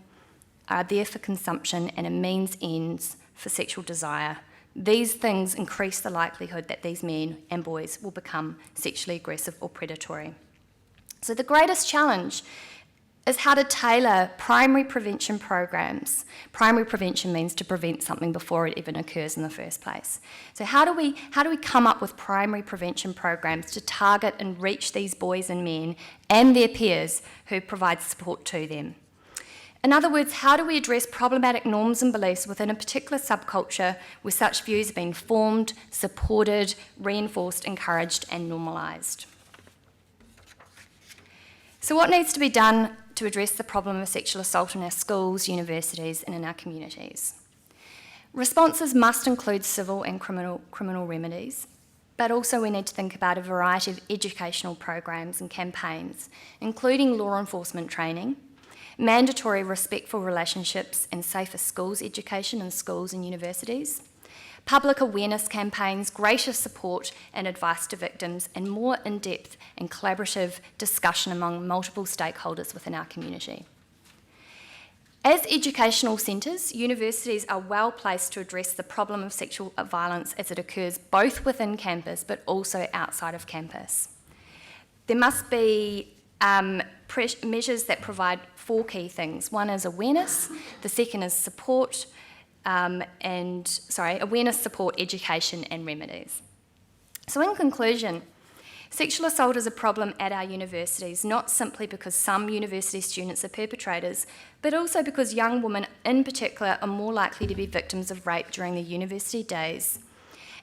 are there for consumption and a means ends for sexual desire. These things increase the likelihood that these men and boys will become sexually aggressive or predatory. So the greatest challenge is how to tailor primary prevention programs. Primary prevention means to prevent something before it even occurs in the first place. So how do we come up with primary prevention programs to target and reach these boys and men and their peers who provide support to them? In other words, how do we address problematic norms and beliefs within a particular subculture where such views have been formed, supported, reinforced, encouraged, and normalised? So what needs to be done to address the problem of sexual assault in our schools, universities, and in our communities? Responses must include civil and criminal remedies, but also we need to think about a variety of educational programs and campaigns, including law enforcement training, mandatory respectful relationships and safer schools education in schools and universities, public awareness campaigns, greater support and advice to victims, and more in-depth and collaborative discussion among multiple stakeholders within our community. As educational centres, universities are well placed to address the problem of sexual violence as it occurs both within campus but also outside of campus. There must be measures that provide 4 key things. One is awareness, the second is support, awareness, support, education and remedies. So in conclusion, sexual assault is a problem at our universities, not simply because some university students are perpetrators, but also because young women in particular are more likely to be victims of rape during their university days.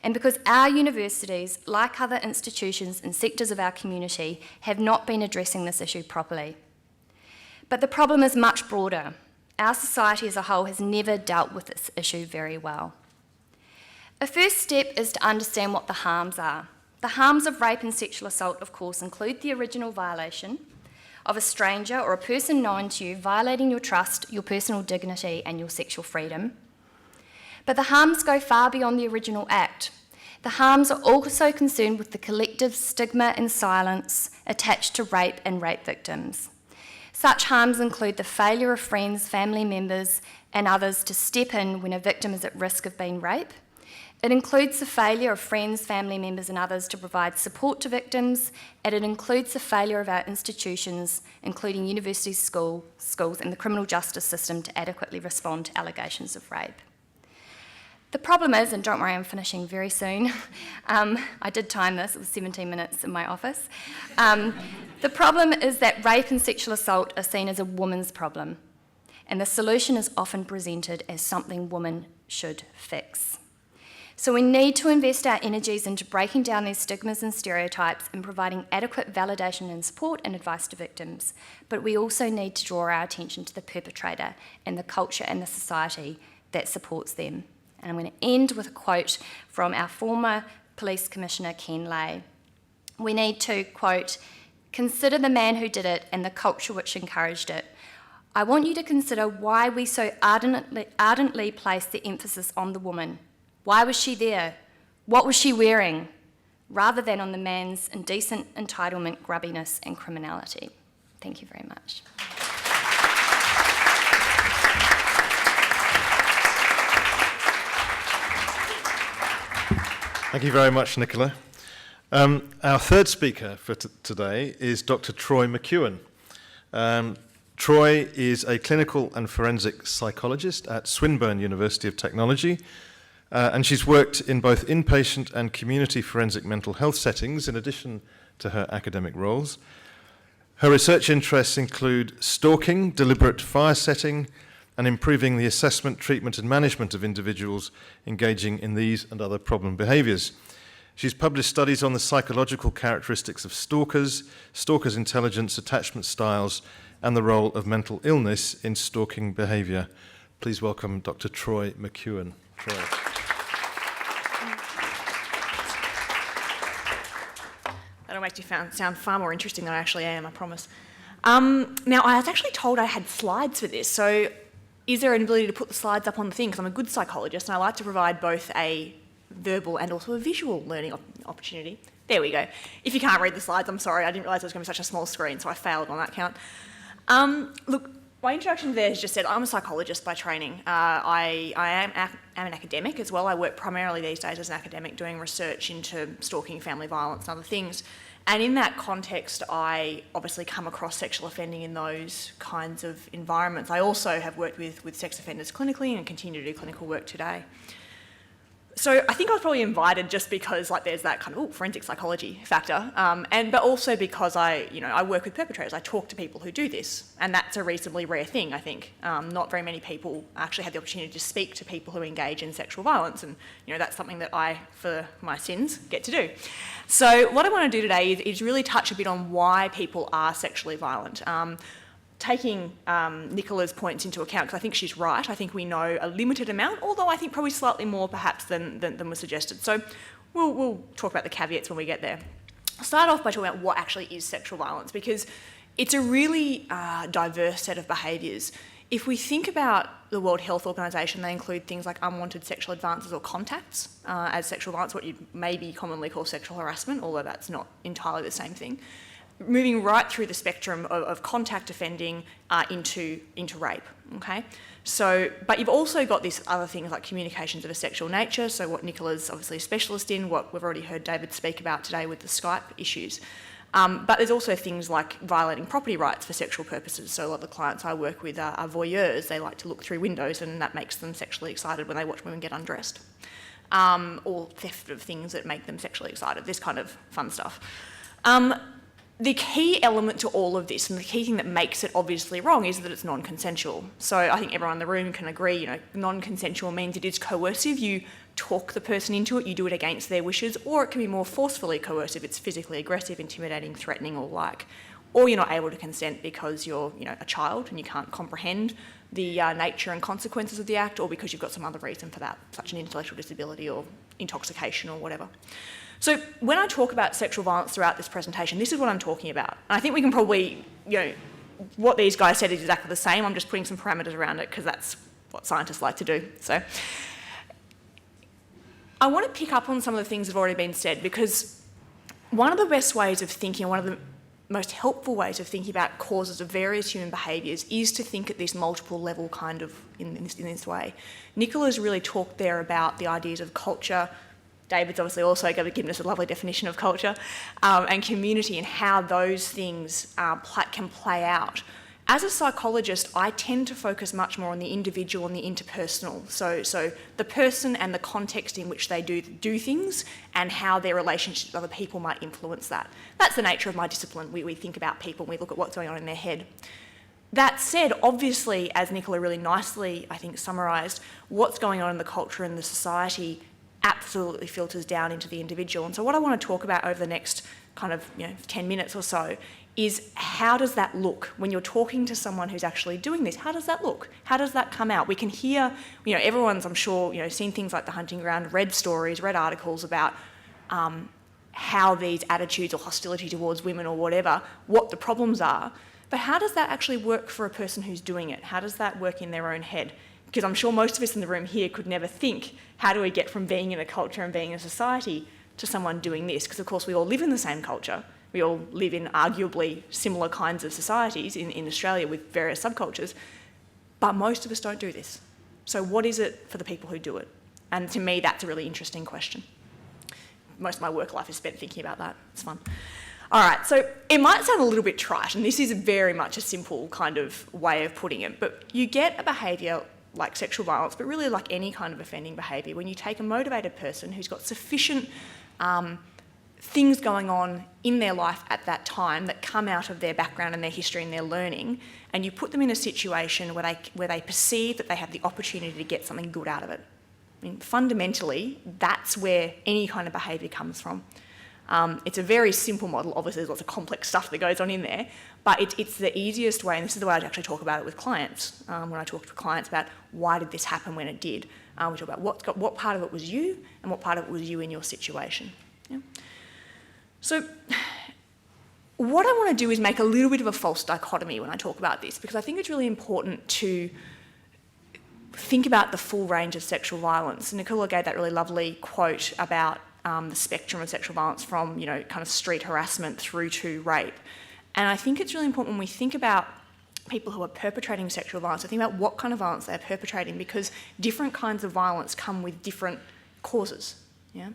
And because our universities, like other institutions and sectors of our community, have not been addressing this issue properly. But the problem is much broader. Our society as a whole has never dealt with this issue very well. A first step is to understand what the harms are. The harms of rape and sexual assault, of course, include the original violation of a stranger or a person known to you violating your trust, your personal dignity, and your sexual freedom. But the harms go far beyond the original act. The harms are also concerned with the collective stigma and silence attached to rape and rape victims. Such harms include the failure of friends, family members, and others to step in when a victim is at risk of being raped. It includes the failure of friends, family members, and others to provide support to victims, and it includes the failure of our institutions, including universities, schools, and the criminal justice system to adequately respond to allegations of rape. The problem is, and don't worry, I'm finishing very soon. I did time this, it was 17 minutes in my office. The problem is that rape and sexual assault are seen as a woman's problem, and the solution is often presented as something women should fix. So we need to invest our energies into breaking down these stigmas and stereotypes and providing adequate validation and support and advice to victims. But we also need to draw our attention to the perpetrator and the culture and the society that supports them. And I'm going to end with a quote from our former Police Commissioner, Ken Lay. We need to, quote, "consider the man who did it and the culture which encouraged it. I want you to consider why we so ardently place the emphasis on the woman. Why was she there? What was she wearing? Rather than on the man's indecent entitlement, grubbiness and criminality." Thank you very much. Thank you very much, Nicola. Our third speaker for today is Dr. Trobe McEwan. Trobe is a clinical and forensic psychologist at Swinburne University of Technology, and she's worked in both inpatient and community forensic mental health settings in addition to her academic roles. Her research interests include stalking, deliberate fire setting, and improving the assessment, treatment and management of individuals engaging in these and other problem behaviours. She's published studies on the psychological characteristics of stalkers, stalkers' intelligence, attachment styles, and the role of mental illness in stalking behaviour. Please welcome Dr. Troy McEwan. Troy. That'll make you sound far more interesting than I actually am, I promise. Now, I was actually told I had slides for this, so is there an ability to put the slides up on the thing? Because I'm a good psychologist and I like to provide both a verbal and also a visual learning opportunity. There we go. If you can't read the slides, I'm sorry, I didn't realise it was going to be such a small screen, so I failed on that count. Look, my introduction there has just said I'm a psychologist by training. I am an academic as well. I work primarily these days as an academic doing research into stalking, family violence and other things. And in that context, I obviously come across sexual offending in those kinds of environments. I also have worked with sex offenders clinically and continue to do clinical work today. So I think I was probably invited just because there's that kind of forensic psychology factor, but also because I work with perpetrators. I talk to people who do this, and that's a reasonably rare thing, I think. Not very many people actually have the opportunity to speak to people who engage in sexual violence, and that's something that I, for my sins, get to do. So what I want to do today is really touch a bit on why people are sexually violent. Taking Nicola's points into account, because I think she's right. I think we know a limited amount, although I think probably slightly more perhaps than was suggested. So we'll talk about the caveats when we get there. I'll start off by talking about what actually is sexual violence, because it's a really diverse set of behaviours. If we think about the World Health Organization, they include things like unwanted sexual advances or contacts as sexual violence, what you maybe commonly call sexual harassment, although that's not entirely the same thing. Moving right through the spectrum of contact offending into rape, okay? So, but you've also got these other things like communications of a sexual nature, so what Nicola's obviously a specialist in, what we've already heard David speak about today with the Skype issues. But there's also things like violating property rights for sexual purposes. So a lot of the clients I work with are voyeurs. They like to look through windows and that makes them sexually excited when they watch women get undressed. Or theft of things that make them sexually excited, this kind of fun stuff. The key element to all of this, and the key thing that makes it obviously wrong, is that it's non-consensual. So I think everyone in the room can agree, non-consensual means it is coercive. You talk the person into it, you do it against their wishes, or it can be more forcefully coercive. It's physically aggressive, intimidating, threatening, or like. Or you're not able to consent because you're, a child and you can't comprehend the nature and consequences of the act, or because you've got some other reason for that, such an intellectual disability or intoxication or whatever. So when I talk about sexual violence throughout this presentation, this is what I'm talking about. And I think we can probably, what these guys said is exactly the same. I'm just putting some parameters around it because that's what scientists like to do. So I want to pick up on some of the things that have already been said, because one of the best ways of thinking, one of the most helpful ways of thinking about causes of various human behaviours is to think at this multiple level kind of in this way. Nicola's really talked there about the ideas of culture. David's obviously also given us a lovely definition of culture, and community, and how those things can play out. As a psychologist, I tend to focus much more on the individual and the interpersonal. So the person and the context in which they do things, and how their relationships with other people might influence that. That's the nature of my discipline. We think about people and we look at what's going on in their head. That said, obviously, as Nicola really nicely, I think, summarised, what's going on in the culture and the society absolutely filters down into the individual. And so what I want to talk about over the next 10 minutes or so is how does that look when you're talking to someone who's actually doing this? How does that look? How does that come out? We can hear, everyone's, I'm sure, seen things like The Hunting Ground, read stories, read articles about how these attitudes or hostility towards women or whatever, what the problems are. But how does that actually work for a person who's doing it? How does that work in their own head? Because I'm sure most of us in the room here could never think, how do we get from being in a culture and being in a society to someone doing this? Because of course we all live in the same culture. We all live in arguably similar kinds of societies in Australia with various subcultures, but most of us don't do this. So what is it for the people who do it? And to me, that's a really interesting question. Most of my work life is spent thinking about that. It's fun. All right, so it might sound a little bit trite, and this is very much a simple kind of way of putting it, but you get a behaviour like sexual violence, but really like any kind of offending behaviour, when you take a motivated person who's got sufficient things going on in their life at that time that come out of their background and their history and their learning, and you put them in a situation where they perceive that they have the opportunity to get something good out of it. I mean, fundamentally, that's where any kind of behaviour comes from. It's a very simple model. Obviously, there's lots of complex stuff that goes on in there, but it's the easiest way, and this is the way I actually talk about it with clients. When I talk to clients about why did this happen when it did, we talk about what part of it was you and what part of it was you in your situation. Yeah? So what I want to do is make a little bit of a false dichotomy when I talk about this, because I think it's really important to think about the full range of sexual violence. Nicola gave that really lovely quote about the spectrum of sexual violence from, you know, kind of street harassment through to rape. And I think it's really important when we think about people who are perpetrating sexual violence to think about what kind of violence they're perpetrating, because different kinds of violence come with different causes. Yeah?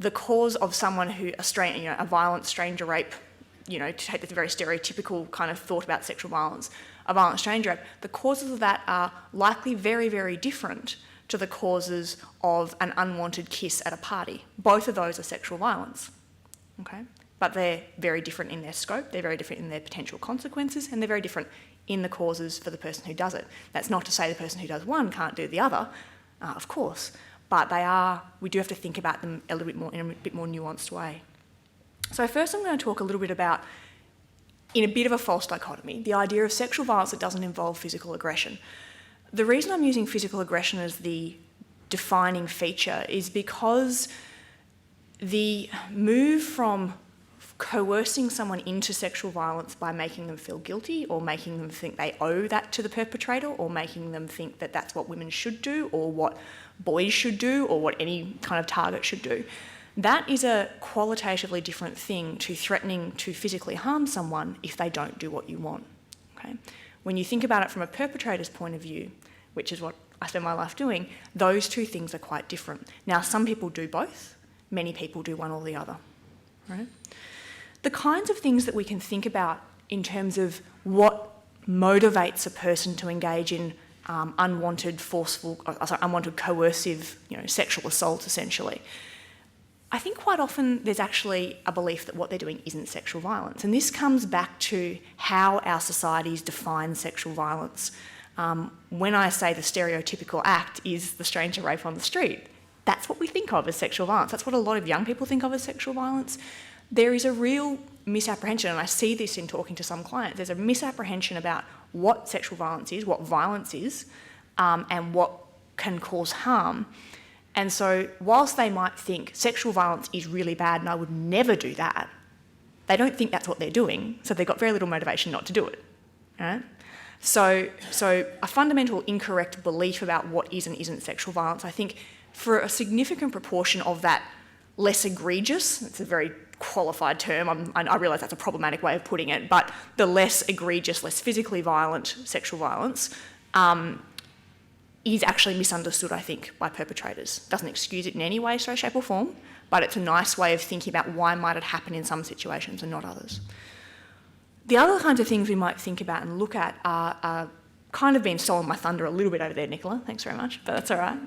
The cause of someone who, a violent stranger rape, you know, to take the very stereotypical kind of thought about sexual violence, a violent stranger rape, the causes of that are likely very, very different to the causes of an unwanted kiss at a party. Both of those are sexual violence, okay? But they're very different in their scope, they're very different in their potential consequences, and they're very different in the causes for the person who does it. That's not to say the person who does one can't do the other, of course, but we do have to think about them a little bit more in a bit more nuanced way. So first I'm going to talk a little bit about, in a bit of a false dichotomy, the idea of sexual violence that doesn't involve physical aggression. The reason I'm using physical aggression as the defining feature is because the move from coercing someone into sexual violence by making them feel guilty or making them think they owe that to the perpetrator or making them think that that's what women should do or what boys should do or what any kind of target should do, that is a qualitatively different thing to threatening to physically harm someone if they don't do what you want. Okay? When you think about it from a perpetrator's point of view, which is what I spend my life doing, those two things are quite different. Now, some people do both, many people do one or the other. Right? The kinds of things that we can think about in terms of what motivates a person to engage in unwanted coercive, sexual assault, essentially. I think quite often there's actually a belief that what they're doing isn't sexual violence. And this comes back to how our societies define sexual violence. When I say the stereotypical act is the stranger rape on the street, that's what we think of as sexual violence. That's what a lot of young people think of as sexual violence. There is a real misapprehension, and I see this in talking to some clients, there's a misapprehension about what sexual violence is, what violence is, and what can cause harm. And so whilst they might think sexual violence is really bad and I would never do that, they don't think that's what they're doing, so they've got very little motivation not to do it. Right? So a fundamental incorrect belief about what is and isn't sexual violence, I think for a significant proportion of that less egregious, it's a very qualified term, I realise that's a problematic way of putting it, but the less egregious, less physically violent sexual violence is actually misunderstood, I think, by perpetrators. Doesn't excuse it in any way, shape or form, but it's a nice way of thinking about why might it happen in some situations and not others. The other kinds of things we might think about and look at are kind of being stolen my thunder a little bit over there, Nicola, thanks very much, but that's all right.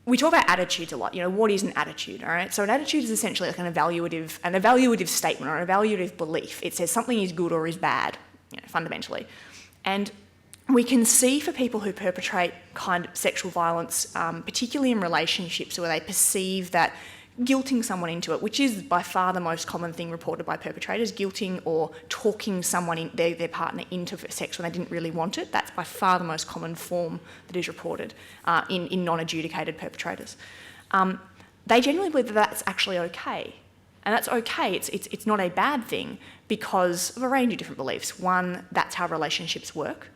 We talk about attitudes a lot. What is an attitude, all right? So an attitude is essentially like an evaluative statement or an evaluative belief. It says something is good or is bad, fundamentally. And we can see for people who perpetrate kind of sexual violence, particularly in relationships where they perceive that guilting someone into it, which is by far the most common thing reported by perpetrators, guilting or talking someone, their partner, into sex when they didn't really want it. That's by far the most common form that is reported in non-adjudicated perpetrators. They generally believe that that's actually okay. And that's okay, it's not a bad thing because of a range of different beliefs. One, that's how relationships work.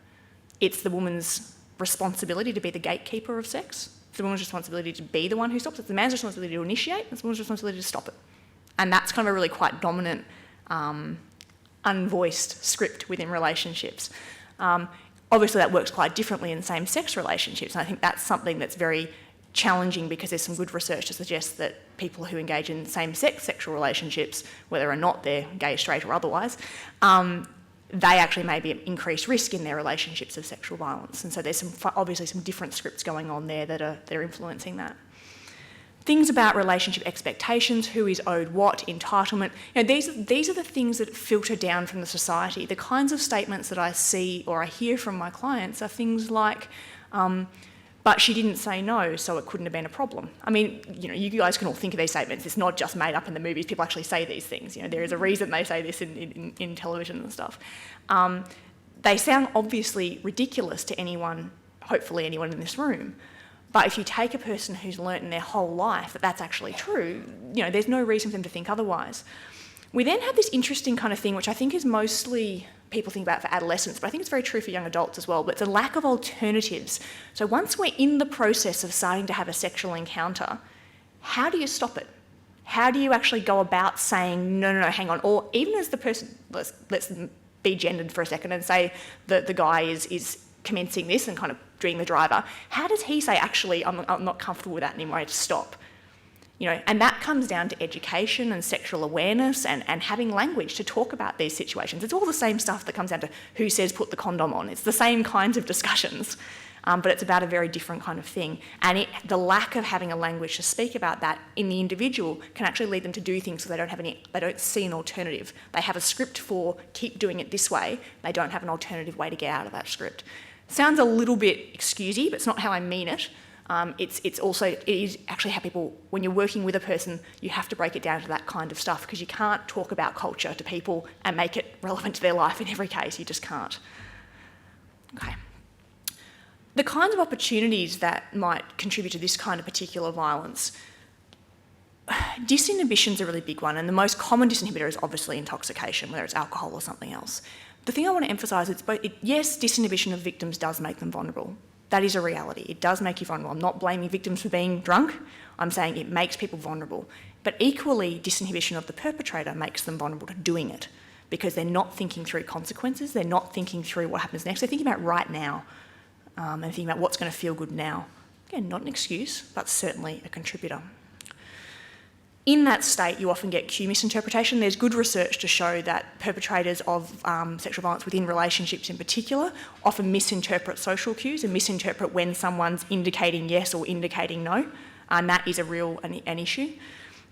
It's the woman's responsibility to be the gatekeeper of sex. It's the woman's responsibility to be the one who stops it. It's the man's responsibility to initiate. It's the woman's responsibility to stop it. And that's kind of a really quite dominant, unvoiced script within relationships. Obviously, that works quite differently in same-sex relationships. And I think that's something that's very challenging because there's some good research to suggest that people who engage in same-sex sexual relationships, whether or not they're gay, straight or otherwise, they actually may be at increased risk in their relationships of sexual violence. And so there's obviously some different scripts going on there that are influencing that. Things about relationship expectations, who is owed what, entitlement, these are the things that filter down from the society. The kinds of statements that I see or I hear from my clients are things like, But she didn't say no, so it couldn't have been a problem. I mean, you guys can all think of these statements. It's not just made up in the movies. People actually say these things. There is a reason they say this in television and stuff. They sound obviously ridiculous to anyone, hopefully anyone in this room. But if you take a person who's learnt in their whole life that that's actually true, there's no reason for them to think otherwise. We then have this interesting kind of thing, which I think is mostly people think about for adolescents, but I think it's very true for young adults as well, but it's a lack of alternatives. So once we're in the process of starting to have a sexual encounter, how do you stop it? How do you actually go about saying, no, hang on? Or even as the person, let's be gendered for a second and say that the guy is commencing this and kind of doing the driver. How does he say, actually, I'm not comfortable with that anymore, I have to stop? And that comes down to education and sexual awareness and having language to talk about these situations. It's all the same stuff that comes down to who says put the condom on. It's the same kinds of discussions, but it's about a very different kind of thing. And the lack of having a language to speak about that in the individual can actually lead them to do things because they don't see an alternative. They have a script for keep doing it this way. They don't have an alternative way to get out of that script. Sounds a little bit excusey, but it's not how I mean it. It is actually how people, when you're working with a person, you have to break it down to that kind of stuff because you can't talk about culture to people and make it relevant to their life in every case. You just can't. Okay. The kinds of opportunities that might contribute to this kind of particular violence, disinhibition's a really big one, and the most common disinhibitor is obviously intoxication, whether it's alcohol or something else. The thing I want to emphasise is yes, disinhibition of victims does make them vulnerable. That is a reality. It does make you vulnerable. I'm not blaming victims for being drunk. I'm saying it makes people vulnerable. But equally, disinhibition of the perpetrator makes them vulnerable to doing it because they're not thinking through consequences. They're not thinking through what happens next. They're thinking about right now and thinking about what's going to feel good now. Again, not an excuse, but certainly a contributor. In that state, you often get cue misinterpretation. There's good research to show that perpetrators of sexual violence within relationships in particular often misinterpret social cues and misinterpret when someone's indicating yes or indicating no, and that is an issue.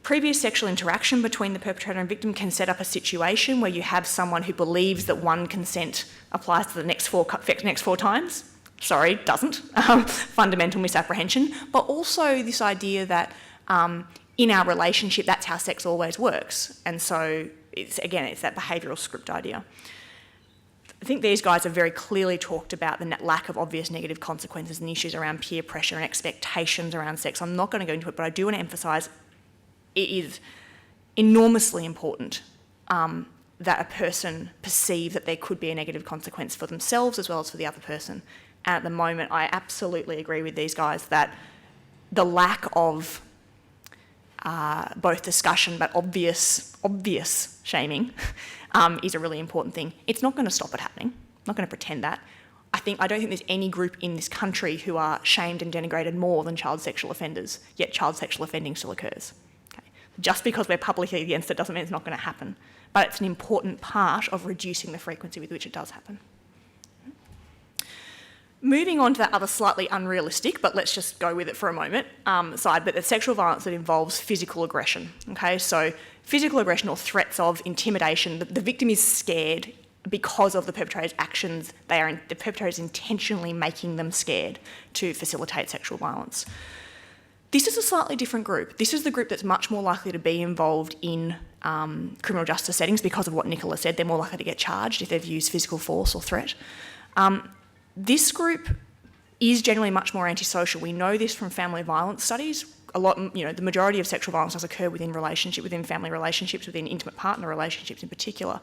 Previous sexual interaction between the perpetrator and victim can set up a situation where you have someone who believes that one consent applies to the next four times. Sorry, doesn't. Fundamental misapprehension. But also this idea that in our relationship, that's how sex always works. And so, it's that behavioural script idea. I think these guys have very clearly talked about the lack of obvious negative consequences and issues around peer pressure and expectations around sex. I'm not going to go into it, but I do want to emphasise it is enormously important that a person perceive that there could be a negative consequence for themselves as well as for the other person. And at the moment, I absolutely agree with these guys that the lack of both discussion but obvious shaming is a really important thing. It's not going to stop it happening. I'm not going to pretend that. I don't think there's any group in this country who are shamed and denigrated more than child sexual offenders, yet child sexual offending still occurs. Okay? Just because we're publicly against it doesn't mean it's not going to happen. But it's an important part of reducing the frequency with which it does happen. Moving on to that other slightly unrealistic, but let's just go with it for a moment, side, but the sexual violence that involves physical aggression. Okay, so physical aggression or threats of intimidation, the victim is scared because of the perpetrator's actions. The perpetrator is intentionally making them scared to facilitate sexual violence. This is a slightly different group. This is the group that's much more likely to be involved in criminal justice settings because of what Nicola said. They're more likely to get charged if they've used physical force or threat. This group is generally much more antisocial. We know this from family violence studies. The majority of sexual violence does occur within family relationships, within intimate partner relationships in particular.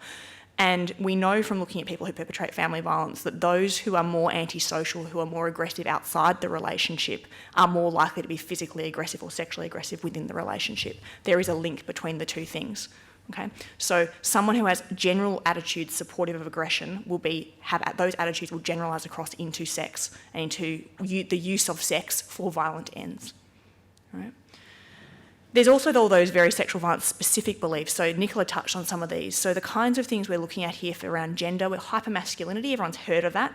And we know from looking at people who perpetrate family violence that those who are more antisocial, who are more aggressive outside the relationship, are more likely to be physically aggressive or sexually aggressive within the relationship. There is a link between the two things. Okay, so someone who has general attitudes supportive of aggression those attitudes will generalise across into sex and into the use of sex for violent ends. Right? There's also all those very sexual violence specific beliefs. So Nicola touched on some of these. So the kinds of things we're looking at here around gender, with hypermasculinity, everyone's heard of that.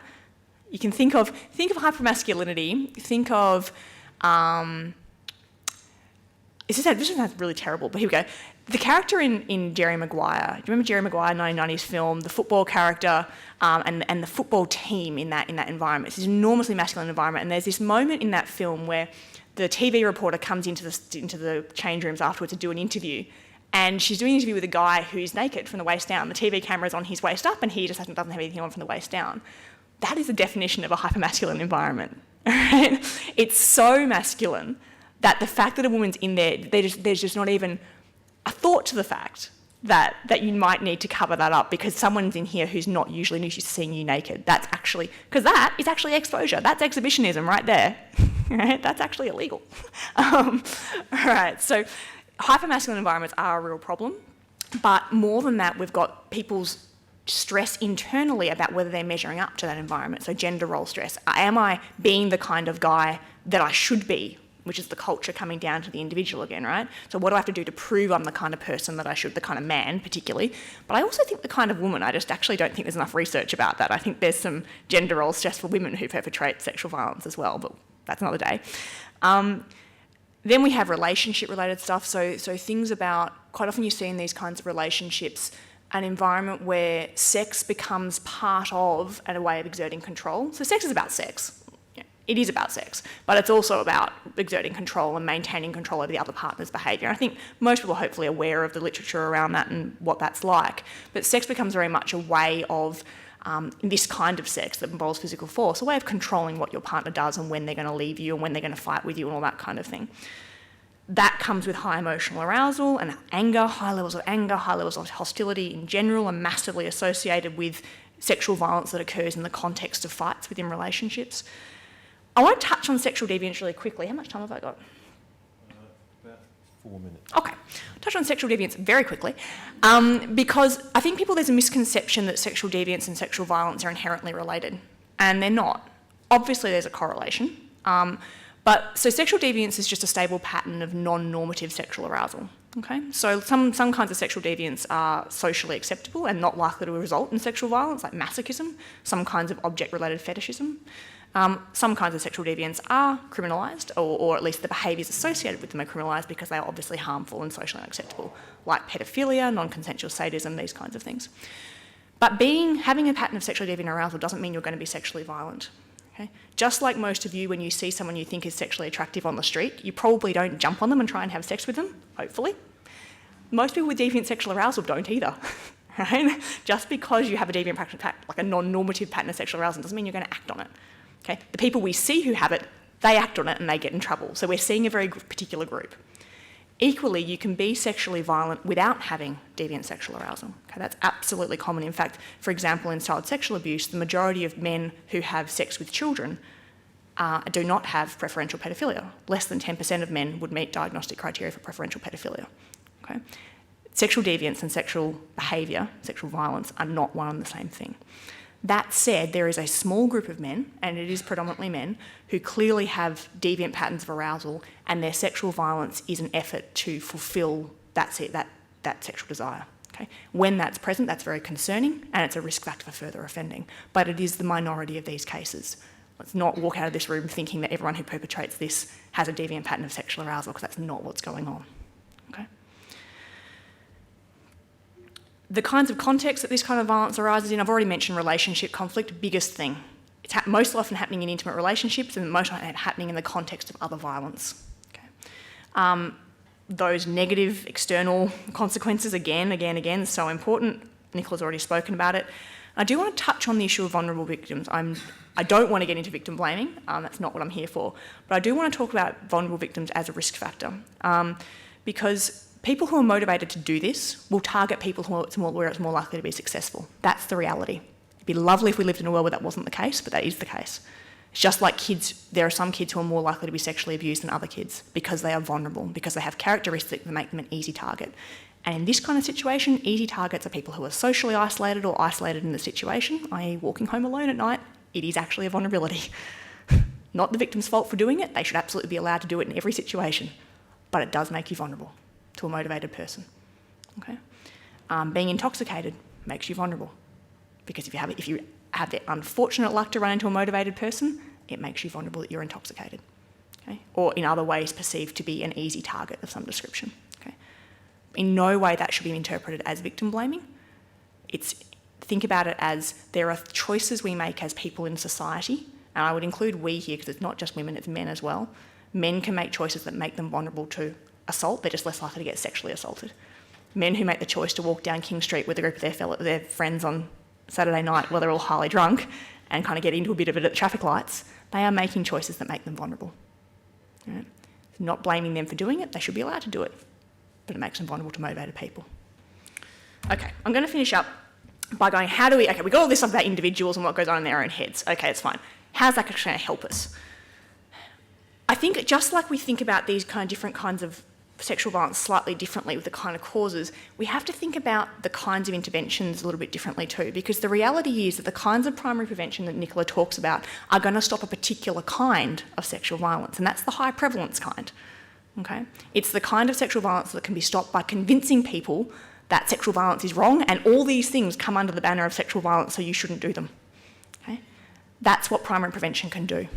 You can think of hypermasculinity, think of this sounds really terrible, but here we go. The character in Jerry Maguire, do you remember Jerry Maguire, 1990s film, the football character and the football team in that environment? It's this enormously masculine environment, and there's this moment in that film where the TV reporter comes into the change rooms afterwards to do an interview, and she's doing an interview with a guy who's naked from the waist down. The TV camera's on his waist up, and he just doesn't have anything on from the waist down. That is the definition of a hypermasculine environment. Right? It's so masculine that the fact that a woman's in there, there's just not even a thought to the fact that you might need to cover that up because someone's in here who's not usually used to seeing you naked. That's actually, because that is actually exposure. That's exhibitionism right there. Right? That's actually illegal. Right, so hypermasculine environments are a real problem, but more than that, we've got people's stress internally about whether they're measuring up to that environment. So gender role stress. Am I being the kind of guy that I should be, which is the culture coming down to the individual again, right? So what do I have to do to prove I'm the kind of person that I should, the kind of man particularly? But I also think the kind of woman, I just actually don't think there's enough research about that. I think there's some gender role stress for women who perpetrate sexual violence as well, but that's another day. Then we have relationship-related stuff. So things about, quite often you see in these kinds of relationships, an environment where sex becomes part of and a way of exerting control. So sex is about sex. Yeah, it is about sex, but it's also about exerting control and maintaining control over the other partner's behaviour. I think most people are hopefully aware of the literature around that and what that's like. But sex becomes very much a way of, in this kind of sex that involves physical force, a way of controlling what your partner does and when they're going to leave you and when they're going to fight with you and all that kind of thing. That comes with high emotional arousal and anger. High levels of hostility in general are massively associated with sexual violence that occurs in the context of fights within relationships. I want to touch on sexual deviance really quickly. How much time have I got? About 4 minutes. Okay, I'll touch on sexual deviance very quickly because I think there's a misconception that sexual deviance and sexual violence are inherently related, and they're not. Obviously there's a correlation. So sexual deviance is just a stable pattern of non-normative sexual arousal. Okay, so some kinds of sexual deviance are socially acceptable and not likely to result in sexual violence, like masochism. Some kinds of object-related fetishism. Some kinds of sexual deviance are criminalised, or at least the behaviours associated with them are criminalised because they are obviously harmful and socially unacceptable, like pedophilia, non-consensual sadism, these kinds of things. But having a pattern of sexually deviant arousal doesn't mean you're going to be sexually violent. Okay? Just like most of you, when you see someone you think is sexually attractive on the street, you probably don't jump on them and try and have sex with them, hopefully. Most people with deviant sexual arousal don't either. Right? Just because you have a deviant pattern, like a non-normative pattern of sexual arousal, doesn't mean you're going to act on it. Okay? The people we see who have it, they act on it and they get in trouble. So we're seeing a very particular group. Equally, you can be sexually violent without having deviant sexual arousal. Okay, that's absolutely common. In fact, for example, in child sexual abuse, the majority of men who have sex with children do not have preferential pedophilia. Less than 10% of men would meet diagnostic criteria for preferential pedophilia. Okay? Sexual deviance and sexual behaviour, sexual violence, are not one and the same thing. That said, there is a small group of men, and it is predominantly men, who clearly have deviant patterns of arousal, and their sexual violence is an effort to fulfil that sexual desire. Okay? When that's present, that's very concerning, and it's a risk factor for further offending. But it is the minority of these cases. Let's not walk out of this room thinking that everyone who perpetrates this has a deviant pattern of sexual arousal, because that's not what's going on. Okay? The kinds of contexts that this kind of violence arises in, I've already mentioned relationship conflict, biggest thing. It's most often happening in intimate relationships and most often happening in the context of other violence. Okay. Those negative external consequences, again, so important. Nicola's already spoken about it. I do want to touch on the issue of vulnerable victims. I don't want to get into victim blaming, that's not what I'm here for, but I do want to talk about vulnerable victims as a risk factor because people who are motivated to do this will target people where it's more likely to be successful. That's the reality. It'd be lovely if we lived in a world where that wasn't the case, but that is the case. It's just like kids, there are some kids who are more likely to be sexually abused than other kids because they are vulnerable, because they have characteristics that make them an easy target. And in this kind of situation, easy targets are people who are socially isolated or isolated in the situation, i.e. walking home alone at night. It is actually a vulnerability. Not the victim's fault for doing it. They should absolutely be allowed to do it in every situation. But it does make you vulnerable to a motivated person. Okay? Being intoxicated makes you vulnerable because if you have the unfortunate luck to run into a motivated person, it makes you vulnerable that you're intoxicated. Okay? Or in other ways perceived to be an easy target of some description. Okay? In no way that should be interpreted as victim blaming. Think about it as there are choices we make as people in society, and I would include we here because it's not just women, it's men as well. Men can make choices that make them vulnerable to assault. They're just less likely to get sexually assaulted. Men who make the choice to walk down King Street with a group of their friends on Saturday night while they're all highly drunk and kind of get into a bit of it at the traffic lights, they are making choices that make them vulnerable. Right? Not blaming them for doing it, they should be allowed to do it, but it makes them vulnerable to motivated people. Okay, I'm going to finish up by going, we got all this stuff about individuals and what goes on in their own heads. Okay, it's fine. How's that going to help us? I think just like we think about these kind of different kinds of sexual violence slightly differently with the kind of causes, we have to think about the kinds of interventions a little bit differently too, because the reality is that the kinds of primary prevention that Nicola talks about are going to stop a particular kind of sexual violence, and that's the high prevalence kind. Okay? It's the kind of sexual violence that can be stopped by convincing people that sexual violence is wrong and all these things come under the banner of sexual violence, so you shouldn't do them. Okay? That's what primary prevention can do.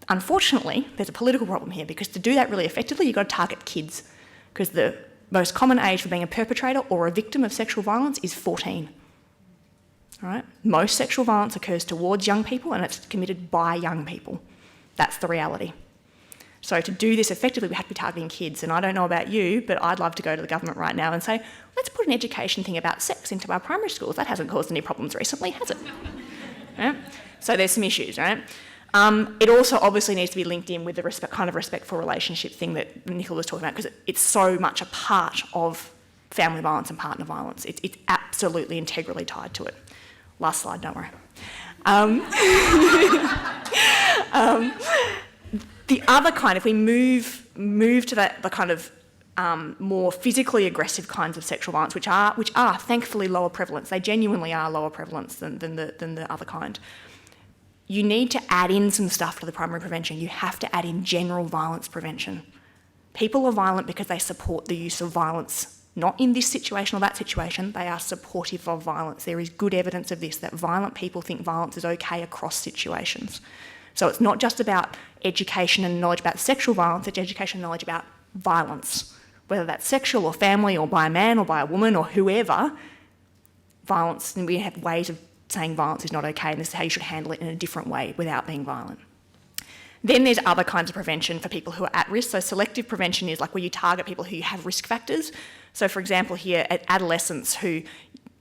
Unfortunately, there's a political problem here because to do that really effectively, you've got to target kids because the most common age for being a perpetrator or a victim of sexual violence is 14. All right? Most sexual violence occurs towards young people and it's committed by young people. That's the reality. So to do this effectively, we have to be targeting kids. And I don't know about you, but I'd love to go to the government right now and say, let's put an education thing about sex into our primary schools. That hasn't caused any problems recently, has it? Right? So there's some issues, right? It also obviously needs to be linked in with the kind of respectful relationship thing that Nicola was talking about because it's so much a part of family violence and partner violence. It's absolutely integrally tied to it. Last slide, don't worry. The other kind, if we move to the kind of more physically aggressive kinds of sexual violence, which are thankfully lower prevalence, they genuinely are lower prevalence than the other kind. You need to add in some stuff to the primary prevention. You have to add in general violence prevention. People are violent because they support the use of violence, not in this situation or that situation. They are supportive of violence. There is good evidence of this, that violent people think violence is okay across situations. So it's not just about education and knowledge about sexual violence, it's education and knowledge about violence, whether that's sexual or family or by a man or by a woman or whoever. Violence, and we have ways of saying violence is not okay and this is how you should handle it in a different way without being violent. Then there's other kinds of prevention for people who are at risk. So selective prevention is like where you target people who have risk factors. So for example here at adolescents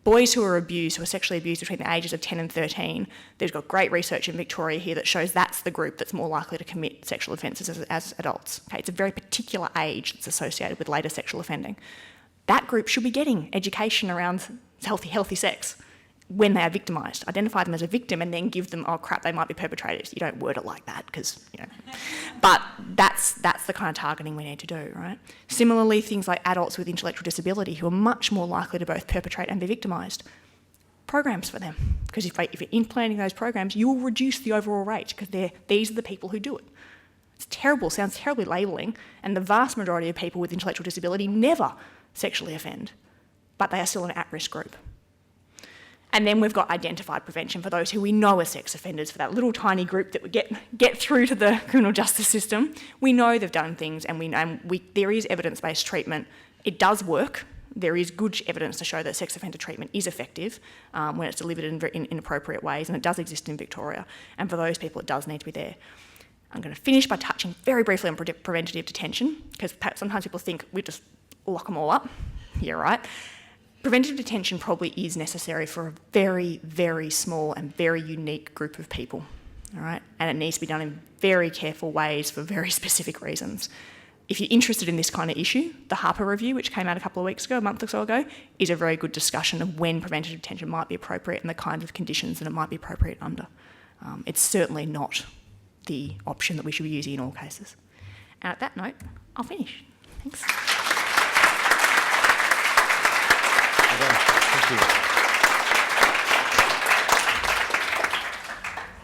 boys who are abused, who are sexually abused between the ages of 10 and 13, there's got great research in Victoria here that shows that's the group that's more likely to commit sexual offences as adults. Okay, it's a very particular age that's associated with later sexual offending. That group should be getting education around healthy sex when they are victimised. Identify them as a victim and then give them, oh crap, they might be perpetrators. You don't word it like that because, But that's the kind of targeting we need to do, right? Similarly, things like adults with intellectual disability who are much more likely to both perpetrate and be victimised. Programs for them. Because if you're implementing those programs, you will reduce the overall rate because these are the people who do it. It's terrible, sounds terribly labelling, and the vast majority of people with intellectual disability never sexually offend, but they are still an at-risk group. And then we've got identified prevention for those who we know are sex offenders, for that little tiny group that would get through to the criminal justice system. We know they've done things and there is evidence-based treatment. It does work. There is good evidence to show that sex offender treatment is effective when it's delivered in appropriate ways, and it does exist in Victoria. And for those people, it does need to be there. I'm going to finish by touching very briefly on preventative detention, because sometimes people think we just lock them all up. Yeah, right. Preventative detention probably is necessary for a very, very small and very unique group of people, all right? And it needs to be done in very careful ways for very specific reasons. If you're interested in this kind of issue, the Harper Review, which came out a month or so ago, is a very good discussion of when preventative detention might be appropriate and the kinds of conditions that it might be appropriate under. It's certainly not the option that we should be using in all cases. And at that note, I'll finish. Thanks. Thank you.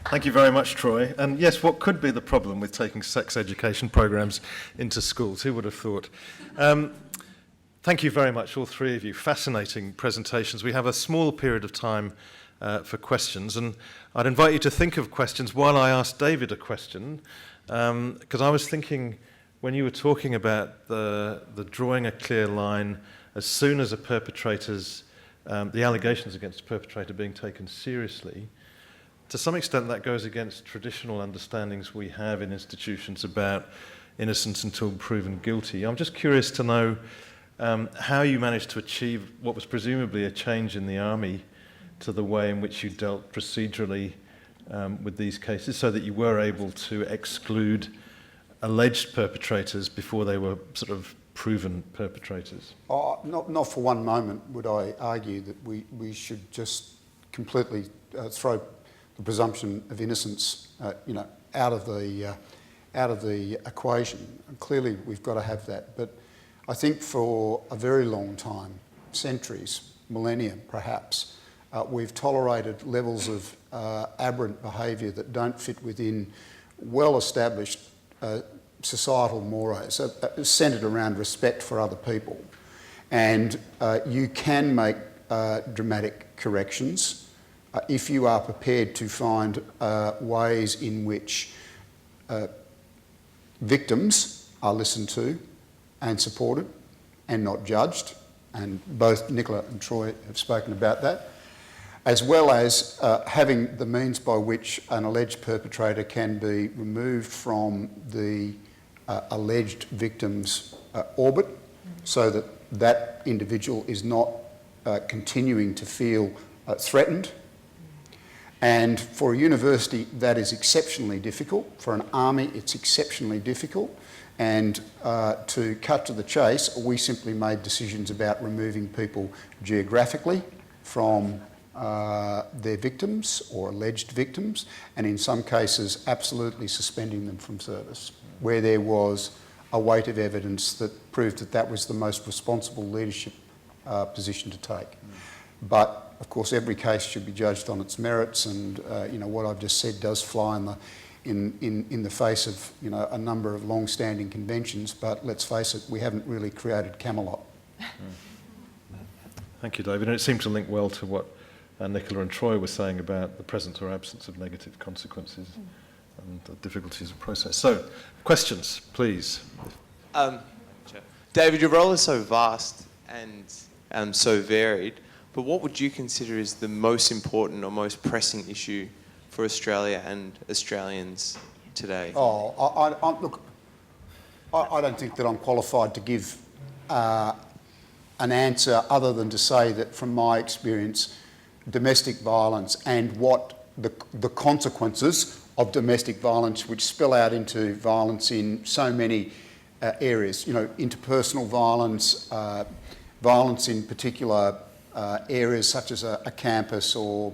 Thank you very much, Troy. And yes, what could be the problem with taking sex education programs into schools? Who would have thought? Thank you very much, all three of you. Fascinating presentations. We have a small period of time for questions, and I'd invite you to think of questions while I ask David a question, because I was thinking when you were talking about the drawing a clear line as soon as a perpetrator's, the allegations against a perpetrator being taken seriously, to some extent that goes against traditional understandings we have in institutions about innocence until proven guilty. I'm just curious to know how you managed to achieve what was presumably a change in the army to the way in which you dealt procedurally with these cases, so that you were able to exclude alleged perpetrators before they were sort of proven perpetrators. Not for one moment would I argue that we should just completely throw the presumption of innocence, out of the equation. And clearly, we've got to have that. But I think for a very long time, centuries, millennia perhaps, we've tolerated levels of aberrant behaviour that don't fit within well-established societal mores, centred around respect for other people. And you can make dramatic corrections if you are prepared to find ways in which victims are listened to and supported and not judged. And both Nicola and Troy have spoken about that, as well as having the means by which an alleged perpetrator can be removed from the alleged victim's orbit, so that that individual is not continuing to feel threatened. And for a university, that is exceptionally difficult. For an army, it's exceptionally difficult. And to cut to the chase, we simply made decisions about removing people geographically from their victims or alleged victims, and in some cases absolutely suspending them from service, where there was a weight of evidence that proved that that was the most responsible leadership position to take. But of course, every case should be judged on its merits, and what I've just said does fly in the face of a number of long-standing conventions. But let's face it, we haven't really created Camelot. Thank you, David. And it seemed to link well to what Nicola and Troy were saying about the presence or absence of negative consequences and the difficulties of process. So, questions, please. David, your role is so vast and so varied, but what would you consider is the most important or most pressing issue for Australia and Australians today? Look, I don't think that I'm qualified to give an answer other than to say that from my experience, domestic violence and what the consequences of domestic violence, which spill out into violence in so many areas, interpersonal violence, violence in particular areas such as a campus or,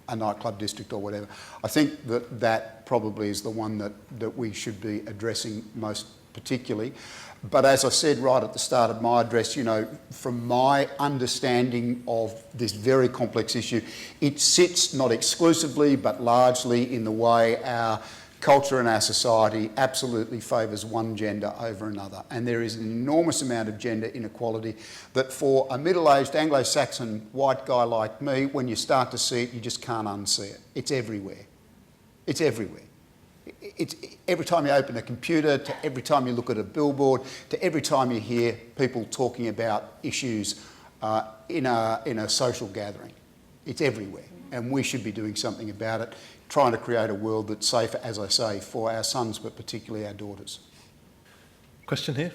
a nightclub district or whatever. I think that probably is the one that we should be addressing most particularly. But as I said right at the start of my address, from my understanding of this very complex issue, it sits not exclusively but largely in the way our culture and our society absolutely favours one gender over another. And there is an enormous amount of gender inequality that for a middle-aged Anglo-Saxon white guy like me, when you start to see it, you just can't unsee it. It's everywhere. It's everywhere. It's every time you open a computer, to every time you look at a billboard, to every time you hear people talking about issues in a social gathering. It's everywhere, and we should be doing something about it, trying to create a world that's safer, as I say, for our sons, but particularly our daughters. Question here.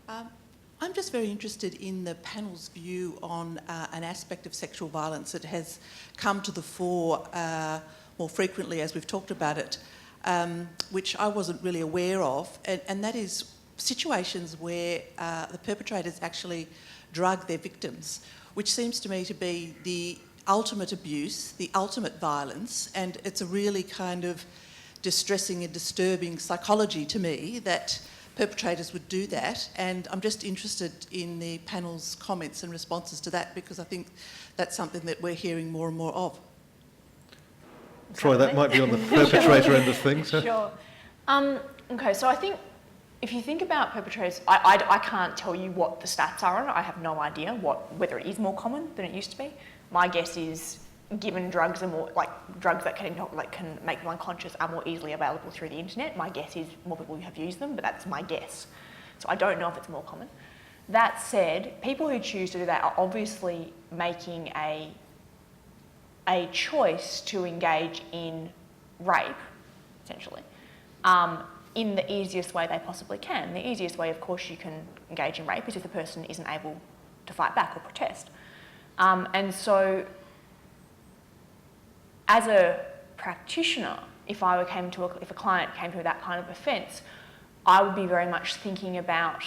I'm just very interested in the panel's view on an aspect of sexual violence that has come to the fore more frequently as we've talked about it, which I wasn't really aware of, and that is situations where the perpetrators actually drug their victims, which seems to me to be the ultimate abuse, the ultimate violence, and it's a really kind of distressing and disturbing psychology to me that perpetrators would do that, and I'm just interested in the panel's comments and responses to that, because I think that's something that we're hearing more and more of. Troy, that might be on the perpetrator end of things. Sure. Okay, so I think if you think about perpetrators, I can't tell you what the stats are on it. I have no idea whether it is more common than it used to be. My guess is given drugs are more, like drugs that can make them unconscious are more easily available through the internet. My guess is more people have used them, but that's my guess. So I don't know if it's more common. That said, people who choose to do that are obviously making a choice to engage in rape, essentially, in the easiest way they possibly can. The easiest way, of course, you can engage in rape is if the person isn't able to fight back or protest. And so, as a practitioner, if a client came to that kind of offence, I would be very much thinking about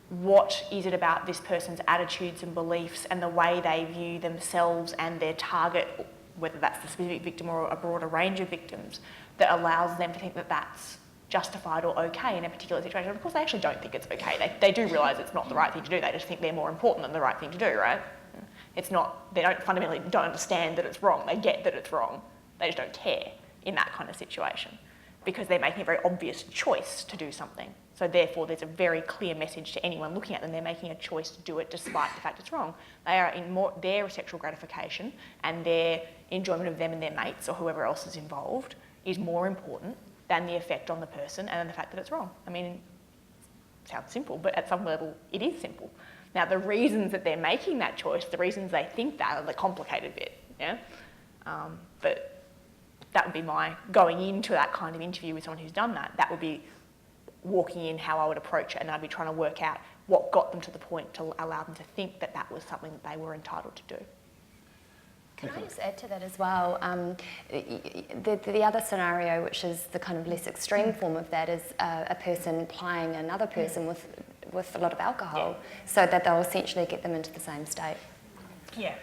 what is it about this person's attitudes and beliefs and the way they view themselves and their target, whether that's the specific victim or a broader range of victims, that allows them to think that that's justified or okay in a particular situation. Of course, they actually don't think it's okay. They do realise it's not the right thing to do. They just think they're more important than the right thing to do, right? It's not, they fundamentally don't understand that it's wrong. They get that it's wrong. They just don't care in that kind of situation because they're making a very obvious choice to do something. So therefore, there's a very clear message to anyone looking at them. They're making a choice to do it despite the fact it's wrong. They are in their sexual gratification and their enjoyment of them and their mates or whoever else is involved is more important than the effect on the person and the fact that it's wrong. I mean, it sounds simple, but at some level, it is simple. Now, the reasons that they're making that choice, the reasons they think that are the complicated bit, yeah? But that would be my, going into that kind of interview with someone who's done that, that would be walking in how I would approach it, and I'd be trying to work out what got them to the point to allow them to think that that was something that they were entitled to do. Can I just add to that as well? The other scenario, which is the kind of less extreme form of that, is a person plying another person with a lot of alcohol, so that they'll essentially get them into the same state. Yeah.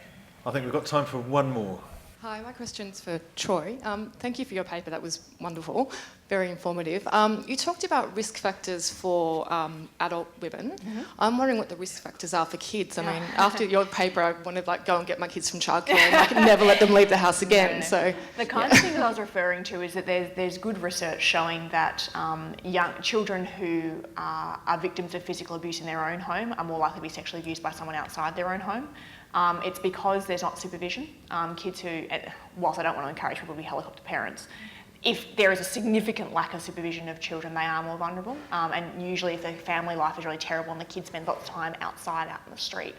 I think we've got time for one more. Hi, my question's for Troy. Thank you for your paper, that was wonderful, very informative. You talked about risk factors for adult women. Mm-hmm. I'm wondering what the risk factors are for kids. I mean, after your paper, I want to go and get my kids from childcare and I can never let them leave the house again. No. So the kind of thing that I was referring to is that there's good research showing that young children who are victims of physical abuse in their own home are more likely to be sexually abused by someone outside their own home. It's because there's not supervision. Kids who, whilst I don't want to encourage people to be helicopter parents, if there is a significant lack of supervision of children, they are more vulnerable. And usually if the family life is really terrible and the kids spend lots of time outside, out in the street,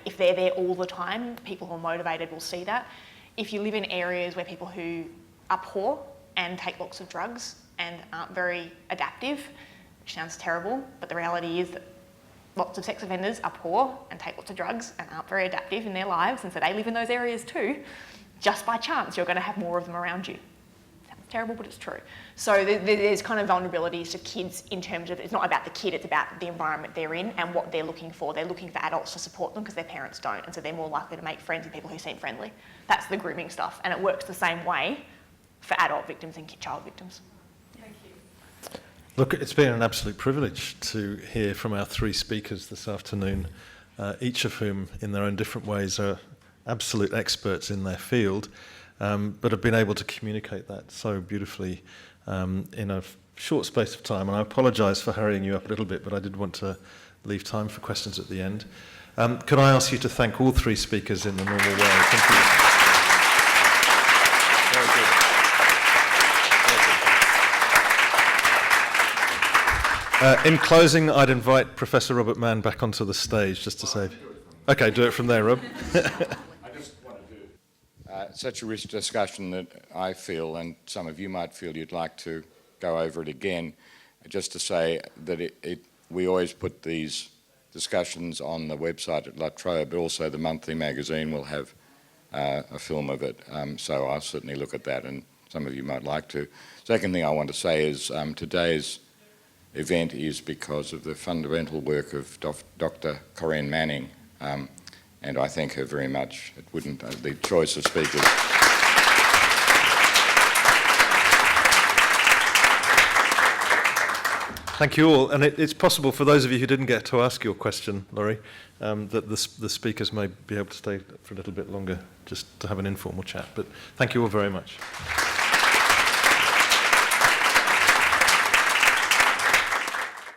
if they're there all the time, people who are motivated will see that. If you live in areas where people who are poor and take lots of drugs and aren't very adaptive, which sounds terrible, but the reality is that lots of sex offenders are poor and take lots of drugs and aren't very adaptive in their lives, and so they live in those areas too. Just by chance, you're going to have more of them around you. Sounds terrible, but it's true. So there's kind of vulnerabilities to kids in terms of, it's not about the kid, it's about the environment they're in and what they're looking for. They're looking for adults to support them because their parents don't, and so they're more likely to make friends with people who seem friendly. That's the grooming stuff, and it works the same way for adult victims and child victims. Look, it's been an absolute privilege to hear from our three speakers this afternoon, each of whom, in their own different ways, are absolute experts in their field, but have been able to communicate that so beautifully in a short space of time. And I apologise for hurrying you up a little bit, but I did want to leave time for questions at the end. Could I ask you to thank all three speakers in the normal way? Thank you. Very good. In closing, I'd invite Professor Robert Mann back onto the stage just to say... Okay, do it from there, Rob. I just want to do such a rich discussion that I feel, and some of you might feel you'd like to go over it again, just to say that we always put these discussions on the website at La Trobe, but also the monthly magazine will have a film of it, so I'll certainly look at that, and some of you might like to. Second thing I want to say is today's event is because of the fundamental work of Dr. Corinne Manning, and I thank her very much. It wouldn't, the choice of speakers. Thank you all, and it's possible for those of you who didn't get to ask your question, Laurie, that the speakers may be able to stay for a little bit longer just to have an informal chat, but thank you all very much.